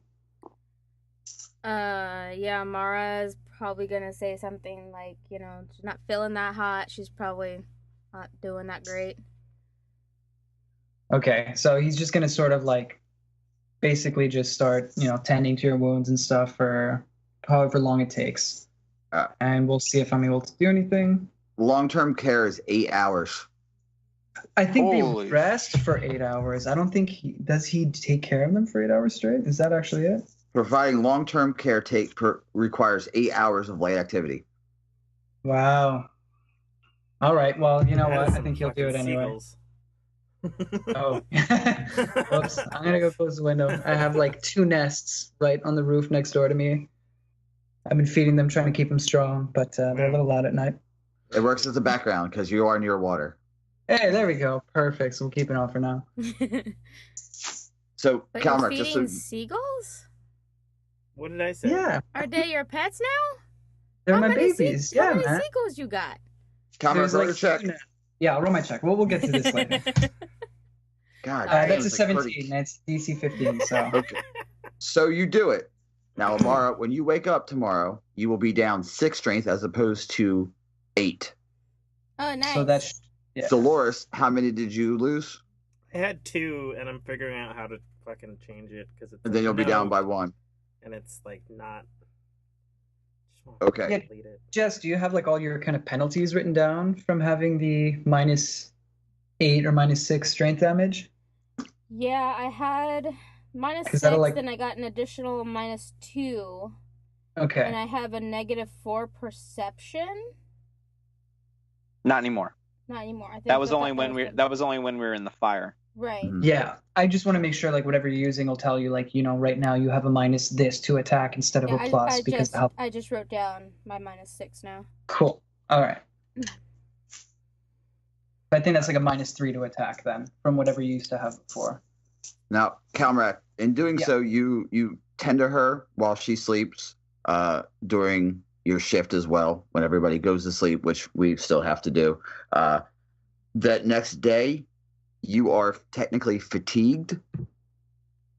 Yeah, Mara's probably gonna say something like, she's not feeling that hot. She's probably not doing that great. Okay, so he's just gonna sort of like basically just start, tending to your wounds and stuff for however long it takes. And we'll see if I'm able to do anything. Long-term care is 8 hours. I think Holy they rest for 8 hours. I don't think does he take care of them for 8 hours straight? Is that actually it? Providing long-term care requires 8 hours of light activity. Wow. All right. Well, you know That what? is I some think he'll do it fucking anyway. seagulls. Oh. Whoops. I'm going to go close the window. I have like 2 nests right on the roof next door to me. I've been feeding them, trying to keep them strong, but they're a little loud at night. It works as a background because you are near water. Hey, there we go. Perfect. So we'll keep it on for now. So, But you're Calmer, feeding seagulls? What did I say? Yeah. Are they your pets now? They're How my many babies. How Yeah, many man. seagulls you got? Calmer, There's roll like your check. 2 nests. Yeah, I'll roll my check. We'll get to this later. God, That's a it's like 17. That's DC 15. So Okay. So you do it. Now, Amara, when you wake up tomorrow, you will be down 6 strength as opposed to 8. Oh, nice. so that's yeah. Dolores, how many did you lose? I had 2, and I'm figuring out how to fucking change it because it's. And then you'll be down by 1. And it's like not. Just wanna Okay. Yeah. delete it. Jess, do you have like all your kind of penalties written down from having the -8 or -6 strength damage? Yeah, I had -6, Is that like- then I got an additional -2, and Okay. I have a -4 perception. Not anymore. Not anymore. I think That was that's- only when we. That was only when we were in the fire. Right. Mhm. Yeah, I just want to make sure like whatever you're using will tell you like, right now you have a minus this to attack instead of Yeah, a plus I because just the health. I just wrote down my -6 now. Cool. All right. I think that's like a -3 to attack then from whatever you used to have before. Now, Calmer, in doing Yeah. so, you tend to her while she sleeps during your shift as well, when everybody goes to sleep, which we still have to do. That next day, you are technically fatigued,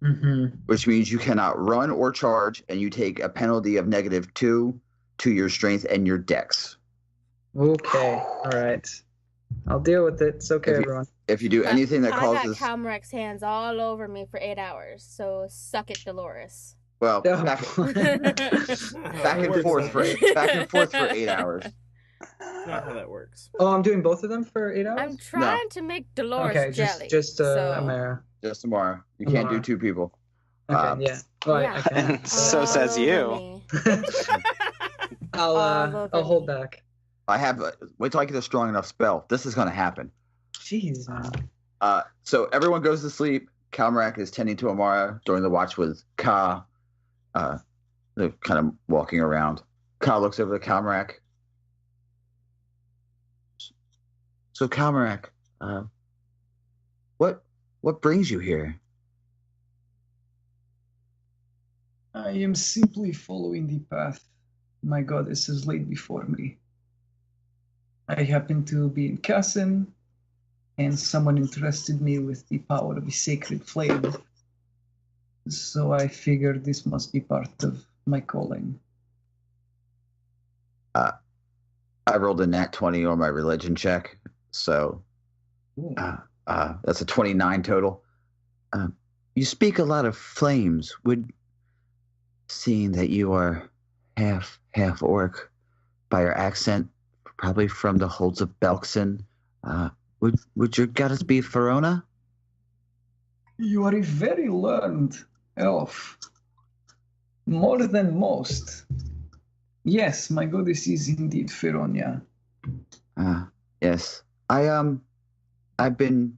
Mm-hmm. which means you cannot run or charge, and you take a penalty of -2 to your strength and your dex. Okay. All right. I'll deal with it. It's okay, If you- everyone. If you do anything that I causes, got Calmrec's hands all over me for 8 hours, so suck it, Dolores. well, Oh. back Back and forth for 8 hours. That's not how that works. Oh, I'm doing both of them for 8 hours? I'm trying to make Dolores Okay, jelly. just so... Amara. Just tomorrow. You can't do Amara. 2 people. Okay, yeah. Well, Yeah. I can. So all says over you. me. I'll All over I'll hold me. back. I have. Wait till I get a strong enough spell. This is going to happen. Jeez, man. So everyone goes to sleep. Calmerac is tending to Amara during the watch with Ka. They're kind of walking around. Ka looks over to Calmerac. So Calmerac, what brings you here? I am simply following the path my goddess has laid before me. I happen to be in Kassin, and someone entrusted me with the power of a sacred flame. So I figured this must be part of my calling. I rolled a nat 20 on my religion check, so Ooh. that's a 29 total. You speak a lot of flames. Seeing that you are half orc by your accent, probably from the holds of Belkson, would your goddess be Verona? You are a very learned elf. More than most. Yes, my goddess is indeed Feronia. Yes. I've been.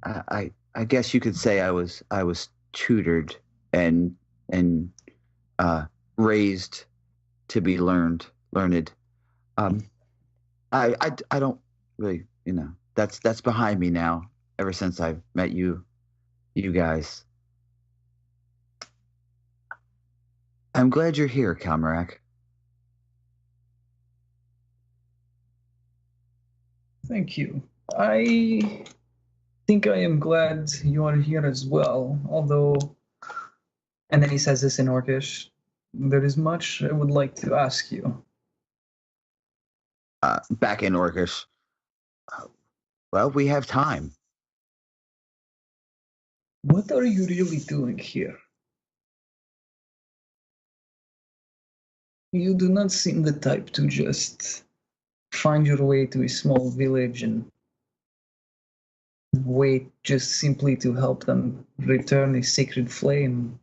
I guess you could say I was tutored and raised to be learned. I don't really, that's behind me now. Ever since I've met you guys. I'm glad you're here, Calmerac. Thank you. I think I am glad you are here as well, although, and then he says this in Orcish, there is much I would like to ask you. Back in Orcish. Well, we have time. What are you really doing here? You do not seem the type to just find your way to a small village and wait just simply to help them return a sacred flame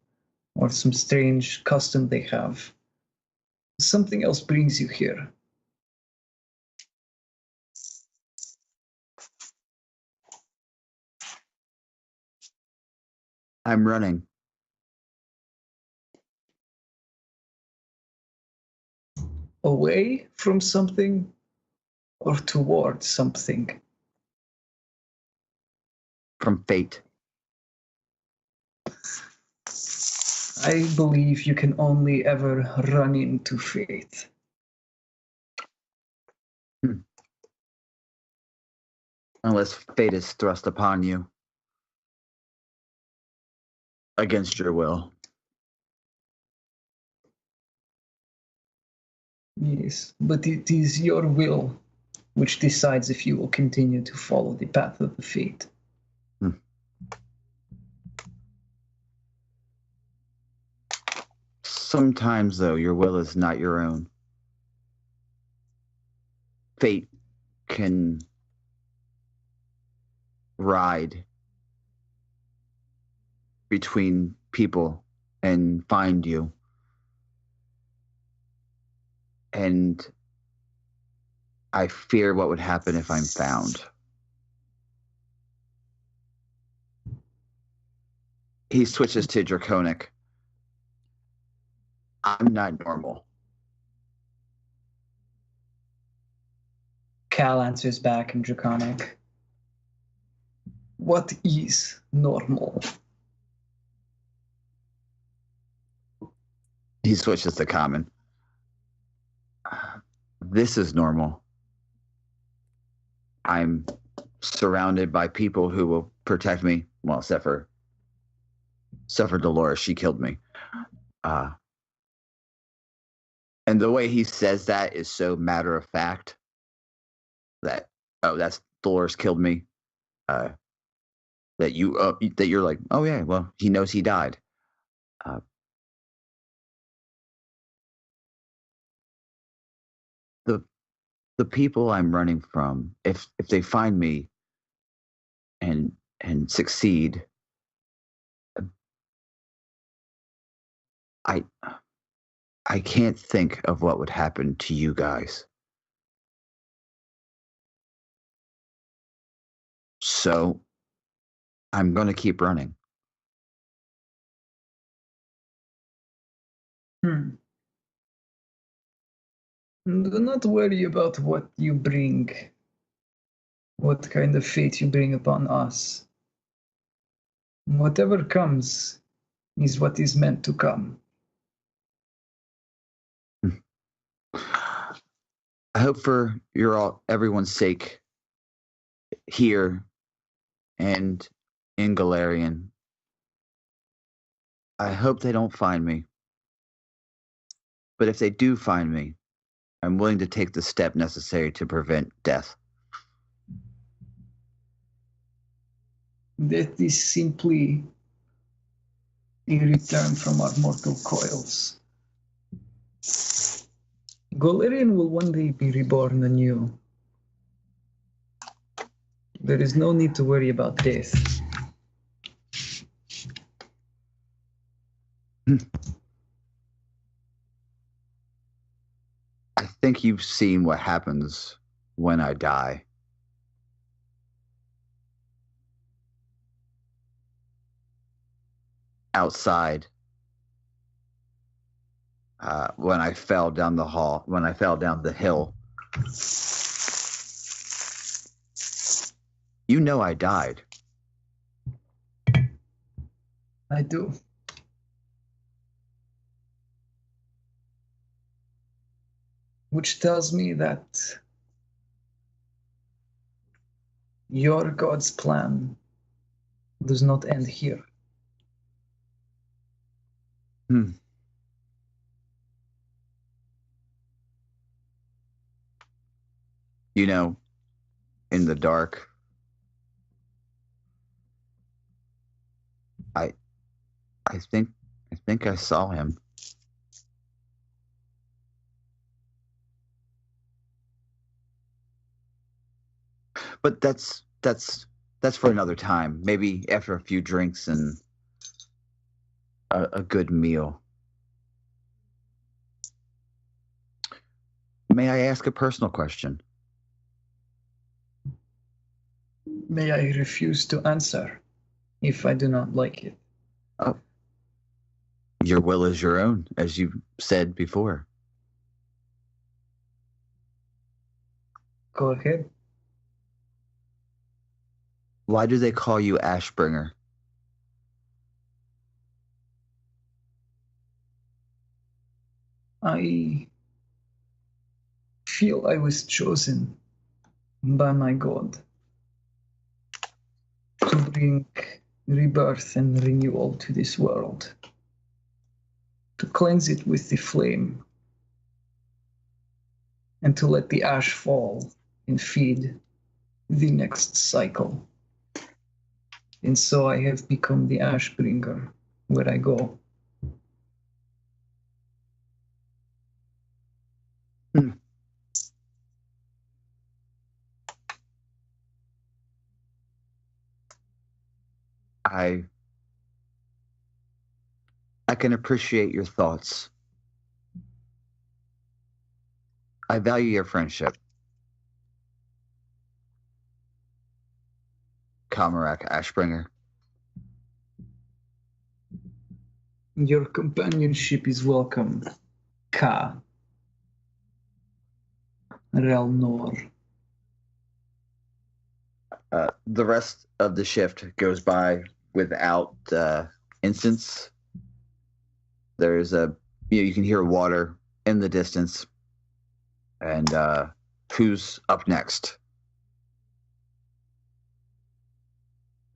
or some strange custom they have. Something else brings you here. I'm running. Away from something or towards something? From fate. I believe you can only ever run into fate. Unless fate is thrust upon you. Against your will. Yes, but it is your will which decides if you will continue to follow the path of the fate. Sometimes, though, your will is not your own. Fate can ride between people and find you. And I fear what would happen if I'm found. He switches to Draconic. I'm not normal. Cal answers back in Draconic. What is normal? He switches to Common. This is normal. I'm surrounded by people who will protect me. Well, except for Dolores. She killed me. And the way he says that is so matter of fact that, oh, that's Dolores killed me. That you're like, oh yeah, well, he knows he died. The people I'm running from, if they find me and succeed, I can't think of what would happen to you guys. So I'm going to keep running. Do not worry about what you bring, what kind of fate you bring upon us. Whatever comes is what is meant to come. I hope for everyone's sake here and in Galarian. I hope they don't find me. But if they do find me, I'm willing to take the step necessary to prevent death. That is simply a return from our mortal coils. Galarian will one day be reborn anew. There is no need to worry about death. I think you've seen what happens when I die. Outside, when I fell down the hill, you know I died. I do. Which tells me that Your God's plan does not end here. You know, in the dark, I think I saw him. But that's for another time. Maybe after a few drinks and a good meal. May I ask a personal question? May I refuse to answer if I do not like it? Oh, your will is your own, as you said before. Go ahead. Why do they call you Ashbringer? I feel I was chosen by my God to bring rebirth and renewal to this world, to cleanse it with the flame, and to let the ash fall and feed the next cycle. And so I have become the ash bringer where I go. I can appreciate your thoughts. I value your friendship. Comrade Ashbringer. Your companionship is welcome, Ka Relnor. The rest of the shift goes by without instance. There's you can hear water in the distance. And who's up next?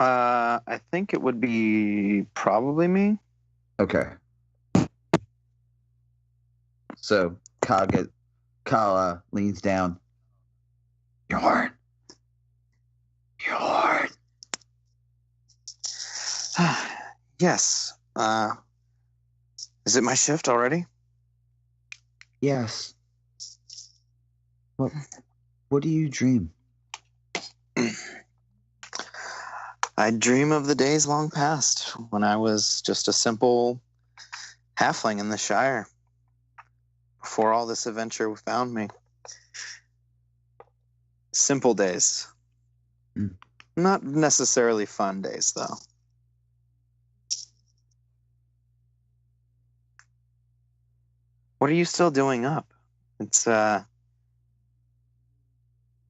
I think it would be probably me. Okay. So Kyle leans down. Yorn. Yes. Is it my shift already? Yes. What do you dream? I dream of the days long past when I was just a simple halfling in the Shire before all this adventure found me. Simple days. Not necessarily fun days, though. What are you still doing up? It's, I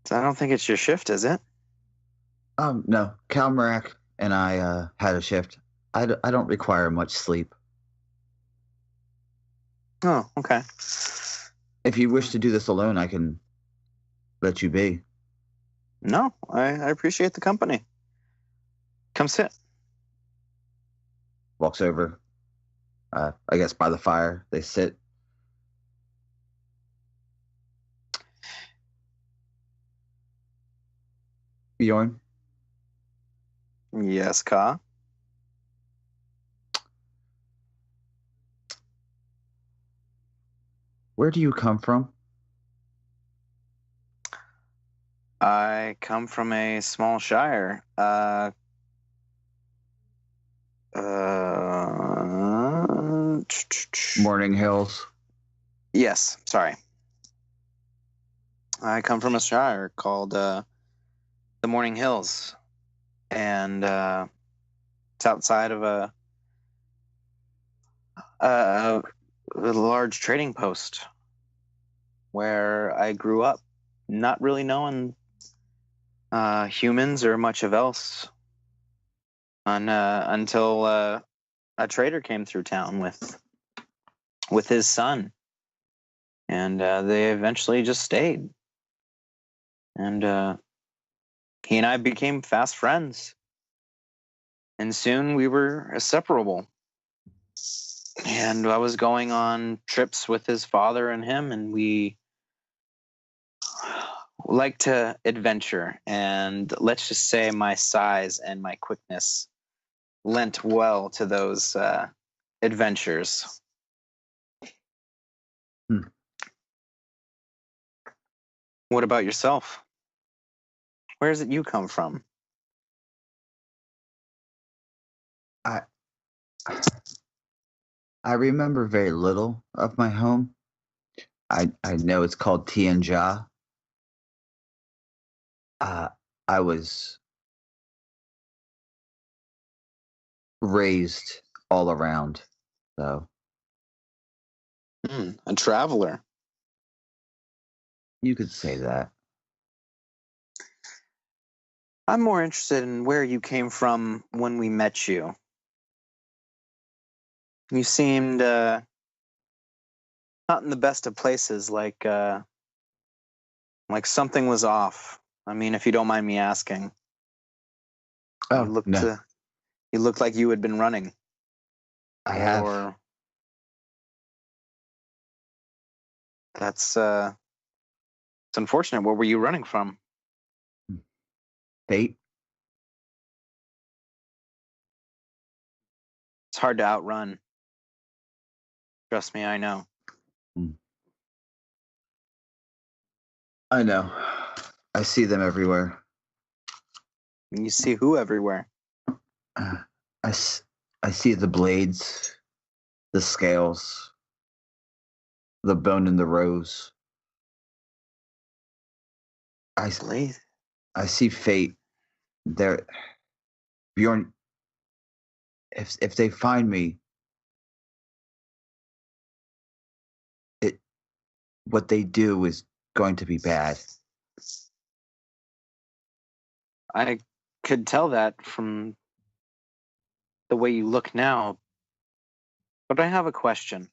don't think it's your shift, is it? No. Kalmarak and I had a shift. I don't require much sleep. Oh, okay. If you wish to do this alone, I can let you be. No, I appreciate the company. Come sit. Walks over. I guess by the fire. They sit. Bjorn? Yes, Ka? Where do you come from? I come from a small shire. Morning Hills. Yes, sorry. I come from a shire called the Morning Hills, and it's outside of a large trading post where I grew up, not really knowing humans or much of else until a trader came through town with his son, and they eventually just stayed. And he and I became fast friends. And soon we were inseparable. And I was going on trips with his father and him, and we like to adventure. And let's just say my size and my quickness lent well to those adventures. What about yourself? Where does it you come from? I remember very little of my home. I know it's called Tianjia. I was raised all around, so A traveler. you could say that. I'm more interested in where you came from when we met you. You seemed not in the best of places, like something was off. I mean, if you don't mind me asking. Oh, You looked no. You looked like you had been running. I have. Or that's it's unfortunate. What were you running from? Fate. It's hard to outrun. Trust me, I know. I know. I see them everywhere. You see who everywhere? I see the blades, the scales, the bone in the rose. Blade. I see fate. There, Bjorn. If they find me, what they do is going to be bad. I could tell that from the way you look now. But I have a question.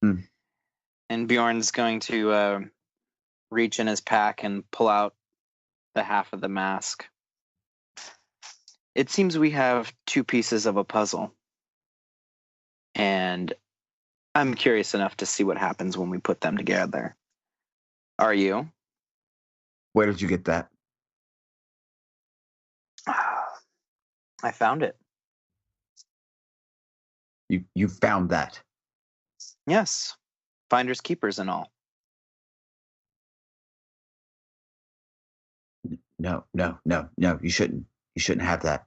And Bjorn's going to reach in his pack and pull out the half of the mask. It seems we have two pieces of a puzzle. And I'm curious enough to see what happens when we put them together. Are you? Where did you get that? I found it. You found that? Yes. Finders keepers and all. No. You shouldn't. You shouldn't have that.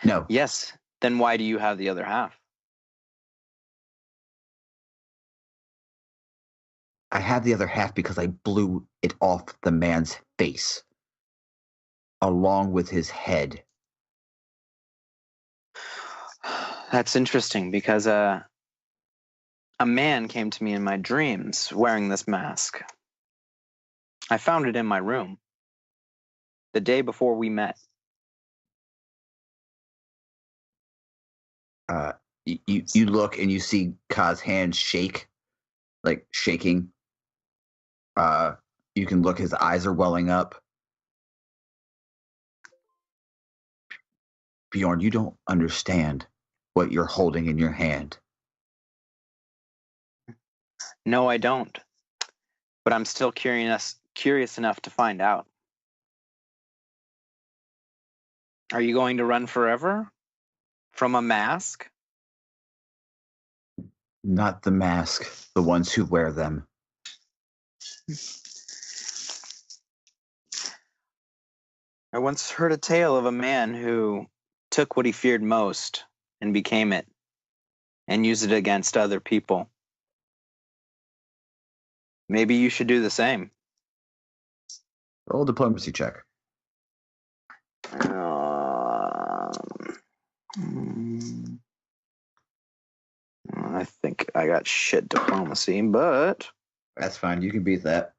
No. Yes. Then why do you have the other half? I have the other half because I blew it off the man's face, along with his head. That's interesting because a man came to me in my dreams wearing this mask. I found it in my room the day before we met. You look and you see Ka's hands shake, like shaking. You can look, his eyes are welling up. Bjorn, you don't understand what you're holding in your hand. No, I don't. But I'm still curious enough to find out. Are you going to run forever? From a mask? Not the mask, the ones who wear them. I once heard a tale of a man who took what he feared most and became it, and used it against other people. Maybe you should do the same. Roll a diplomacy check. I think I got shit diplomacy, but That's fine. You can beat that.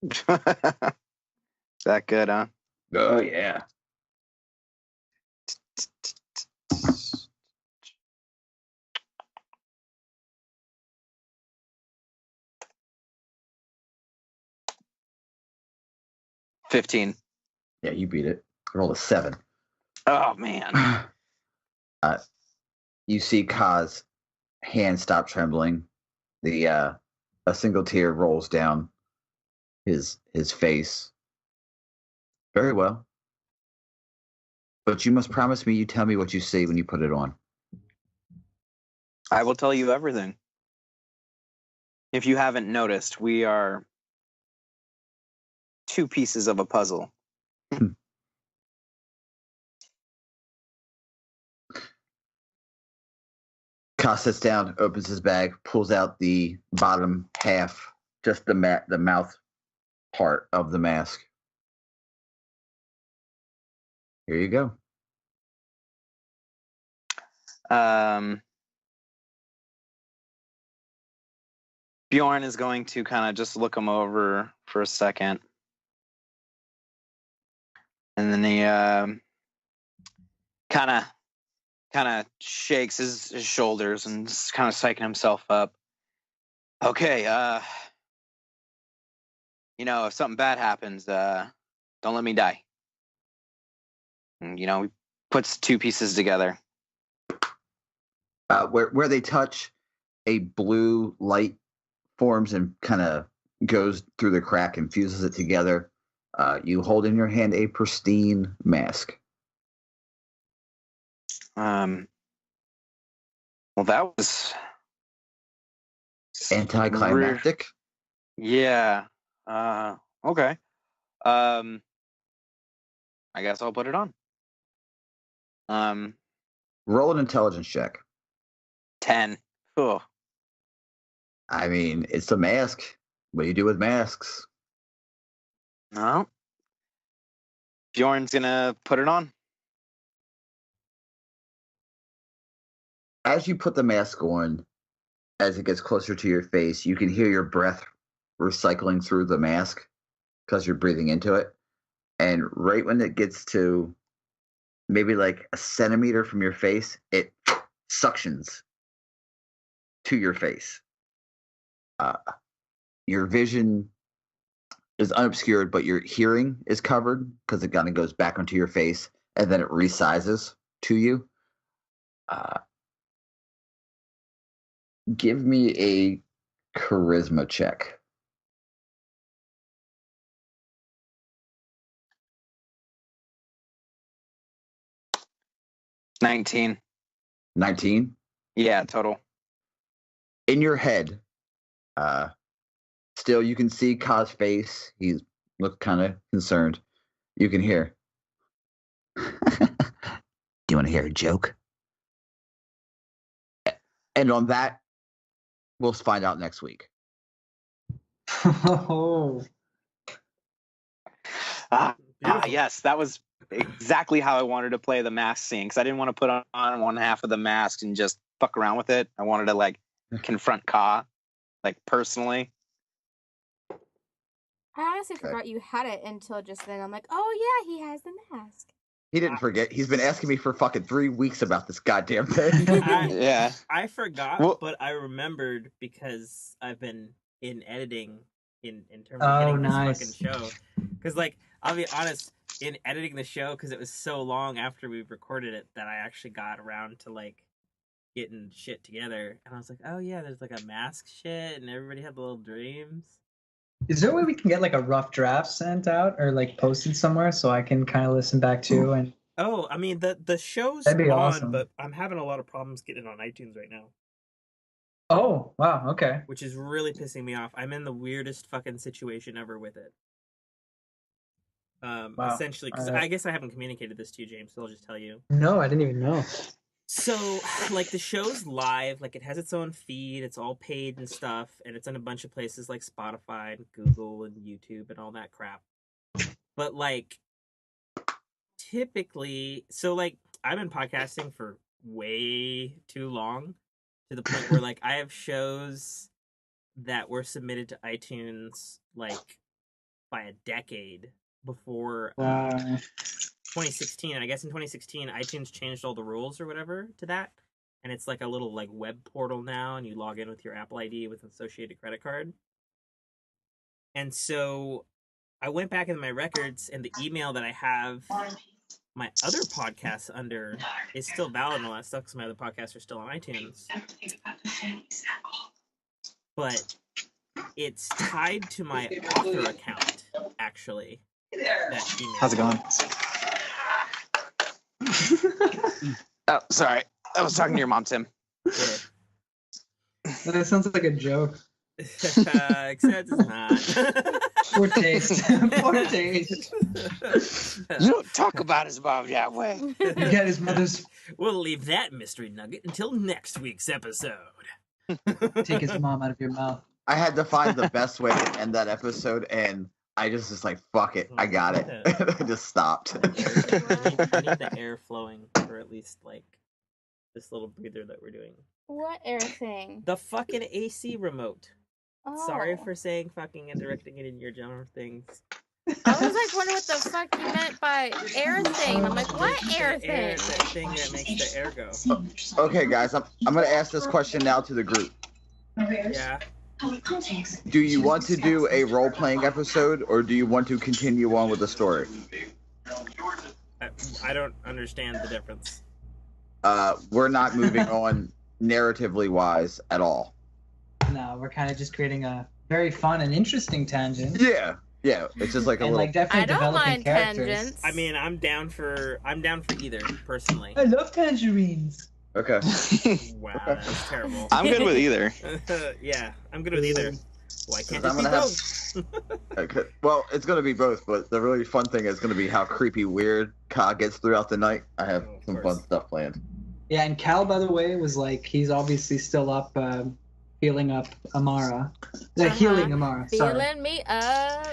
is that good, huh? Oh, yeah. 15. Yeah, you beat it. Roll a 7. Oh, man. You see Kaz' hand stop trembling. A single tear rolls down his face. Very well. But you must promise me you tell me what you see when you put it on. I will tell you everything. If you haven't noticed, we are 2 pieces of a puzzle. Kaz sits down, opens his bag, pulls out the bottom half, just the mouth part of the mask. Here you go. Bjorn is going to kind of just look him over for a second. And then he kind of shakes his shoulders and just kind of psyching himself up. Okay, if something bad happens, don't let me die. And, he puts 2 pieces together. Where they touch, a blue light forms and kind of goes through the crack and fuses it together. You hold in your hand a pristine mask. Well, that was Anticlimactic. Yeah. Okay. I guess I'll put it on. Roll an intelligence check. 10. Oh. I mean, it's a mask. What do you do with masks? No. Bjorn's gonna put it on. As you put the mask on, as it gets closer to your face, you can hear your breath recycling through the mask because you're breathing into it. And right when it gets to maybe like a centimeter from your face, it suctions to your face. Your vision is unobscured, but your hearing is covered because it kind of goes back onto your face and then it resizes to you. Give me a charisma check. $19. 19? Yeah, total. In your head, still you can see Kaz's face. He looks kind of concerned. You can hear. Do you want to hear a joke? And on that, we'll find out next week. Oh. Yes, that was exactly how I wanted to play the mask scene, because I didn't want to put on one half of the mask and just fuck around with it. I wanted to confront Ka, personally. I honestly forgot you had it until just then. I'm like, oh yeah, he has the mask. He didn't forget. He's been asking me for fucking 3 weeks about this goddamn thing. Yeah. I forgot, but I remembered because I've been in editing in terms of editing this fucking show. Because, I'll be honest, in editing the show, because it was so long after we recorded it that I actually got around to, getting shit together. And I was like, oh yeah, there's, a mask shit, and everybody had the little dreams. Is there a way we can get a rough draft sent out or posted somewhere so I can kind of listen back to? And oh, I mean the show's that'd be on, awesome. But I'm having a lot of problems getting it on iTunes right now. Oh wow, okay. Which is really pissing me off. I'm in the weirdest fucking situation ever with it. Wow. Essentially, because I guess I haven't communicated this to you, James, so I'll just tell you. No, I didn't even know. So, the show's live, it has its own feed, it's all paid and stuff, and it's in a bunch of places like Spotify and Google and YouTube and all that crap. But, typically, so, I've been podcasting for way too long, to the point where, I have shows that were submitted to iTunes, by a decade before 2016. And I guess in 2016 iTunes changed all the rules or whatever to that, and it's a little web portal now, and you log in with your Apple ID with an associated credit card. And so I went back into my records, and the email that I have my other podcasts under is still valid and all that stuff because my other podcasts are still on iTunes. But it's tied to my author account, actually. That email. How's it going? Oh, sorry. I was talking to your mom, Tim. Yeah. That sounds like a joke. Except it's not. Poor taste. Poor taste. You don't talk about his mom that way. You got his mother's. We'll leave that mystery nugget until next week's episode. Take his mom out of your mouth. I had to find the best way to end that episode, and I just like, fuck it, I got it. I just stopped. I need the air flowing for at least like this little breather that we're doing. What air thing? The fucking AC remote. Oh. Sorry for saying fucking and directing it in your genre things. I was like wondering what the fuck you meant by air thing. I'm like, what air The air, thing? that thing that makes the air go. Okay, guys, I'm gonna ask this question now to the group. Yeah. Do you want to do a role-playing episode, or do you want to continue on with the story? I don't understand the difference. We're not moving on narratively wise at all. No, we're kind of just creating a very fun and interesting tangent. Yeah, it's just like a And little. like definitely I don't developing mind characters. tangents. I mean, I'm down for either, personally. I love tangerines. Okay. Wow, that's terrible. I'm good with either. Yeah, I'm good with either. Why can't I'm it be gonna have- both? Okay. Well, it's gonna be both, but the really fun thing is gonna be how creepy weird Ka gets throughout the night. I have Oh, of some course. fun stuff planned. Yeah, and Cal, by the way, was like, he's obviously still up, healing up Amara. Healing Amara, sorry. Feeling me up.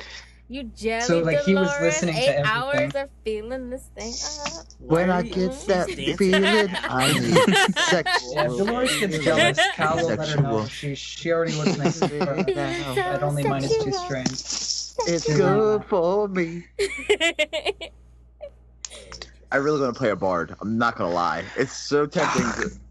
You jelly So, like, he was Dolores, listening to 8 everything. hours of feeling this thing up. When I Why are get you that dancing? feeling, I need sex. Yeah, if Dolores gets jealous, Cal will let her know. Sexual. She already was nice to her So at only minus 2 sexual. strain. It's good for me. I really want to play a bard. I'm not gonna lie. It's so tempting.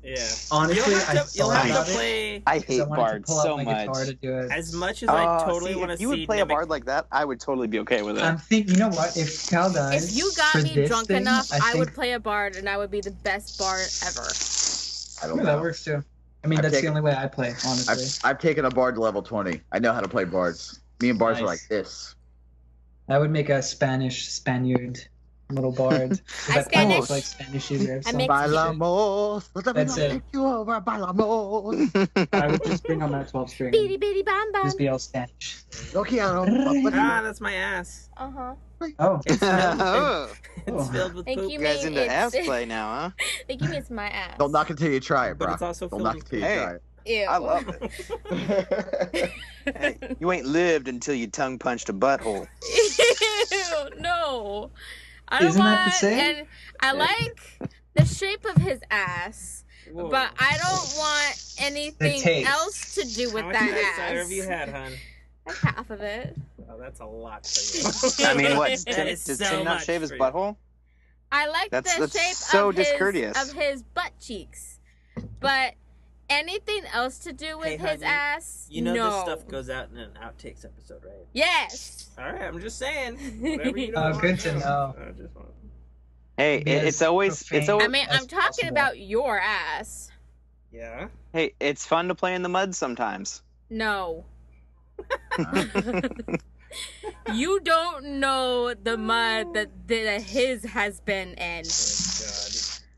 Yeah. Honestly, you'll I have to, you'll thought have about to it. play I 'cause hate I wanted bards to pull out so my much. guitar to do it. as much as I totally see, want to if you would see play a Nemec- bard like that, I would totally be okay with it. I'm thinking, you know what? If Cal dies, If you got for me this drunk thing, enough, I would think- play a bard, and I would be the best bard ever. I don't Yeah, that know. works too. I mean, I've that's taken- the only way I play, honestly. I've taken a bard to level 20. I know how to play bards. Me and bards are Nice. like this. I would make a Spaniard little bard. I Spanish. Like Spanish either. I make- Bailamos. That's it. Take you over, bailamos. I would just bring on my 12 string. Bitty bitty bam bam. Just be all Spanish. No quiero. Ah, that's my ass. Uh-huh. Oh, It's filled, Oh, it's filled with Thank poop. you, you guys mean into it's- ass play now, huh? They give me it's my ass. Don't knock until you try it, But bro. it's also Don't filled knock with until you Hey. try it. Ew. I love it. Hey, you ain't lived until you tongue punched a butthole. Ew, no. I don't Isn't that want, the same? and I like the shape of his ass, Whoa. but I don't want anything taste. else to do with How much that cider ass. have you had, hon? Like half of it. Oh, that's a lot for you. I mean, what? That Tim, is does so Tim not much shave his for you. butthole? I like That's the shape so of discourteous. his butt cheeks, but anything else to do with Hey, his honey, ass, You know no. this stuff goes out in an outtakes episode, right? Yes. All right, I'm just saying. Whatever you don't Oh, want good to know. I just want. Hey, Be as it's always profane. I mean, as I'm talking possible. about your ass. Yeah. hey, it's fun to play in the mud sometimes. No. You don't know the mud that his has been in.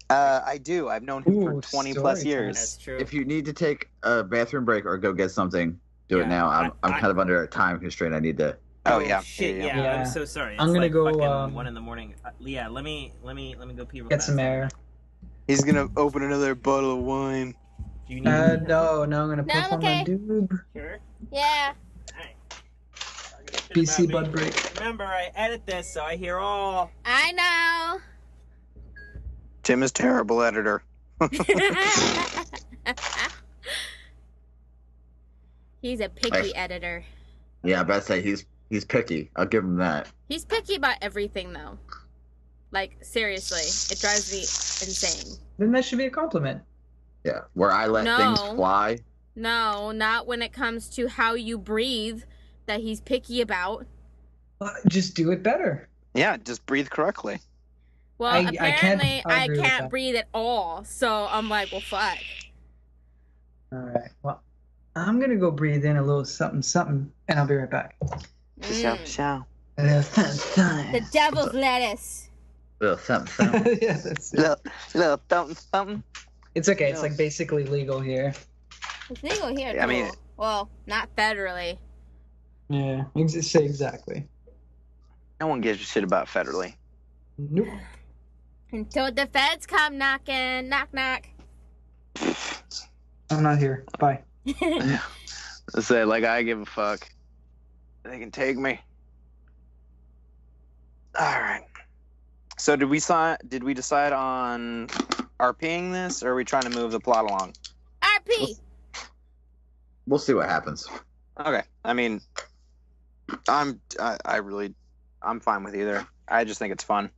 I do. I've known him Ooh, for 20 plus story time. years. That's true. If you need to take a bathroom break or go get something, do Yeah, it now. I'm I- kind of under a time constraint. I need to. Oh, yeah. Shit, yeah. Yeah. I'm so sorry. It's I'm gonna like go, fucking 1 in the morning. Yeah, let me go pee real Get fast. some air. He's gonna open another bottle of wine. Do you need No, I'm gonna No, put I'm on my okay. doob. Sure. Yeah. Alright. BC bud break. Remember, I edit this, so I hear all. I know. Tim is terrible editor. He's a picky editor. Yeah, I better say he's picky. I'll give him that. He's picky about everything, though. Like, seriously. It drives me insane. Then that should be a compliment. Yeah, where I let No. things fly. No, not when it comes to how you breathe that he's picky about. Just do it better. Yeah, just breathe correctly. Well, I apparently I agree with can't that. breathe at all. So I'm like, well, fuck. All right. Well, I'm gonna go breathe in a little something, something, and I'll be right back. Show. The devil's lettuce. Something. Yeah, that's it. Little something. It's okay. It's like basically legal here. It's legal here, Yeah, I mean- too. Well, not federally. Yeah, say exactly. No one gives a shit about federally. Nope. Until the feds come knocking. Knock, knock. I'm not here. Bye. I say, like, I give a fuck. They can take me. All right. So did we decide on RPing this, or are we trying to move the plot along? RP. We'll see what happens. Okay. I mean, I'm fine with either. I just think it's fun.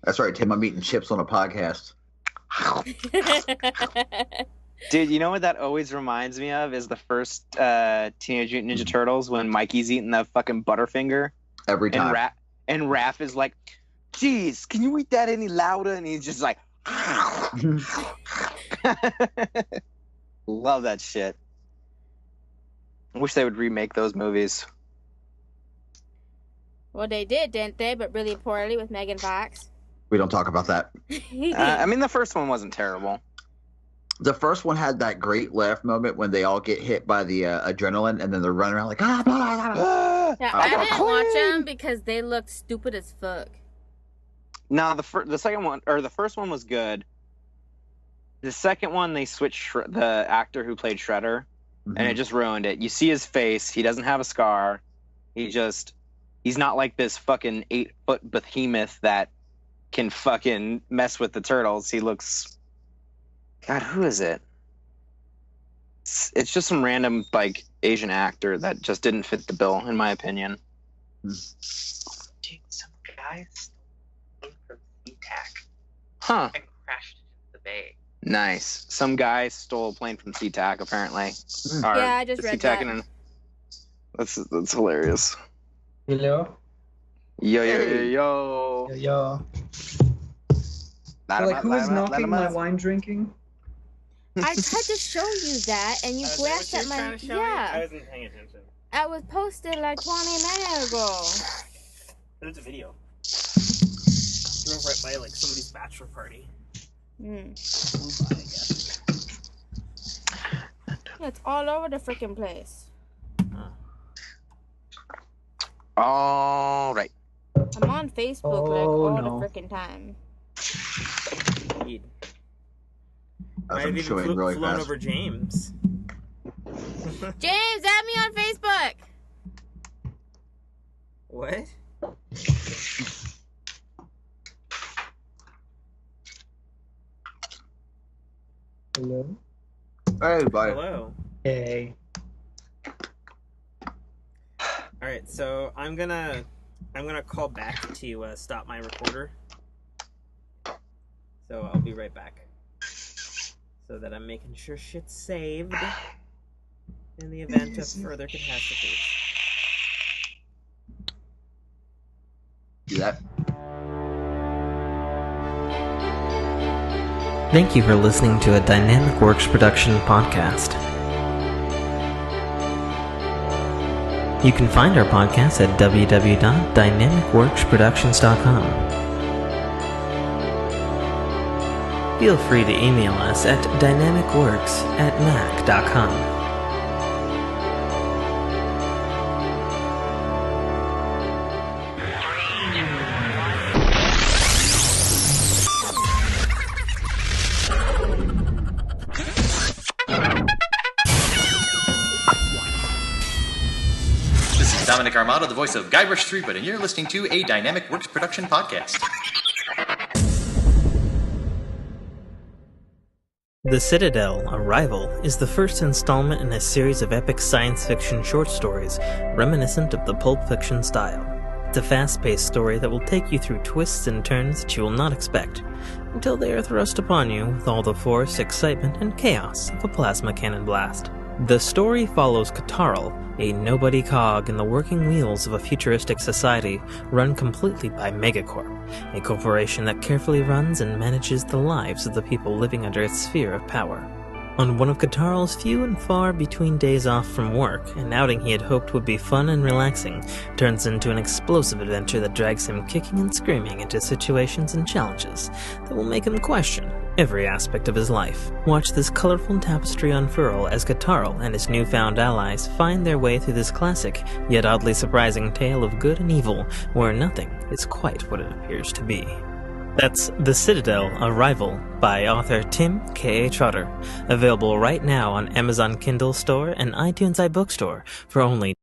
That's right, Tim. I'm eating chips on a podcast. Dude, you know what that always reminds me of is the first Teenage Mutant Ninja Turtles when Mikey's eating that fucking Butterfinger. Every time. And Raph is like, geez, can you eat that any louder? And he's just like, love that shit. I wish they would remake those movies. Well, they did, didn't they? But really poorly with Megan Fox. We don't talk about that. I mean, the first one wasn't terrible. The first one had that great laugh moment when they all get hit by the adrenaline and then they're running around like, ah, blah, blah, blah. Yeah, I didn't watch them because they looked stupid as fuck. No, the second one, or the first one was good. The second one, they switched the actor who played Shredder, and it just ruined it. You see his face. He doesn't have a scar. He's not like this fucking 8-foot behemoth that can fucking mess with the turtles. He looks... God, who is it? It's just some random, like, Asian actor that just didn't fit the bill, in my opinion. Dude, some guy stole from SeaTac Huh. and crashed into the bay. Nice. Some guy stole a plane from SeaTac, apparently. Yeah, I just read that. That's hilarious. Hello? Yo, yo, yo, yo. Yo. So, like, who is knocking my wine drinking? I tried to show you that, and you glanced at my... I Yeah. wasn't paying attention. I was posted like 20 minutes ago. There's a video. Drove right by like somebody's bachelor party. Mm. Flew by, I guess. It's all over the freaking place. All right. I'm on Facebook all the freaking time. Indeed. As I've I'm even showing really flown fast. over James. James, add me on Facebook. What? Hello? Hey, bye. Hello. Hey. Alright, so I'm gonna call back to stop my recorder. So I'll be right back. So that I'm making sure shit's saved in the event of further catastrophes. Do that. Thank you for listening to a Dynamic Works production podcast. You can find our podcast at www.dynamicworksproductions.com. Feel free to email us at dynamicworks@mac.com. This is Dominic Armato, the voice of Guybrush Threepwood, and you're listening to a Dynamic Works production podcast. The Citadel, Arrival, is the first installment in a series of epic science fiction short stories reminiscent of the Pulp Fiction style. It's a fast-paced story that will take you through twists and turns that you will not expect, until they are thrust upon you with all the force, excitement, and chaos of a plasma cannon blast. The story follows Katarl, a nobody cog in the working wheels of a futuristic society run completely by Megacorp, a corporation that carefully runs and manages the lives of the people living under its sphere of power. On one of Katarl's few and far between days off from work, an outing he had hoped would be fun and relaxing turns into an explosive adventure that drags him kicking and screaming into situations and challenges that will make him question every aspect of his life. Watch this colorful tapestry unfurl as Katarl and his newfound allies find their way through this classic, yet oddly surprising tale of good and evil, where nothing is quite what it appears to be. That's The Citadel, Arrival by author Tim K.A. Trotter, available right now on Amazon Kindle Store and iTunes iBookstore for only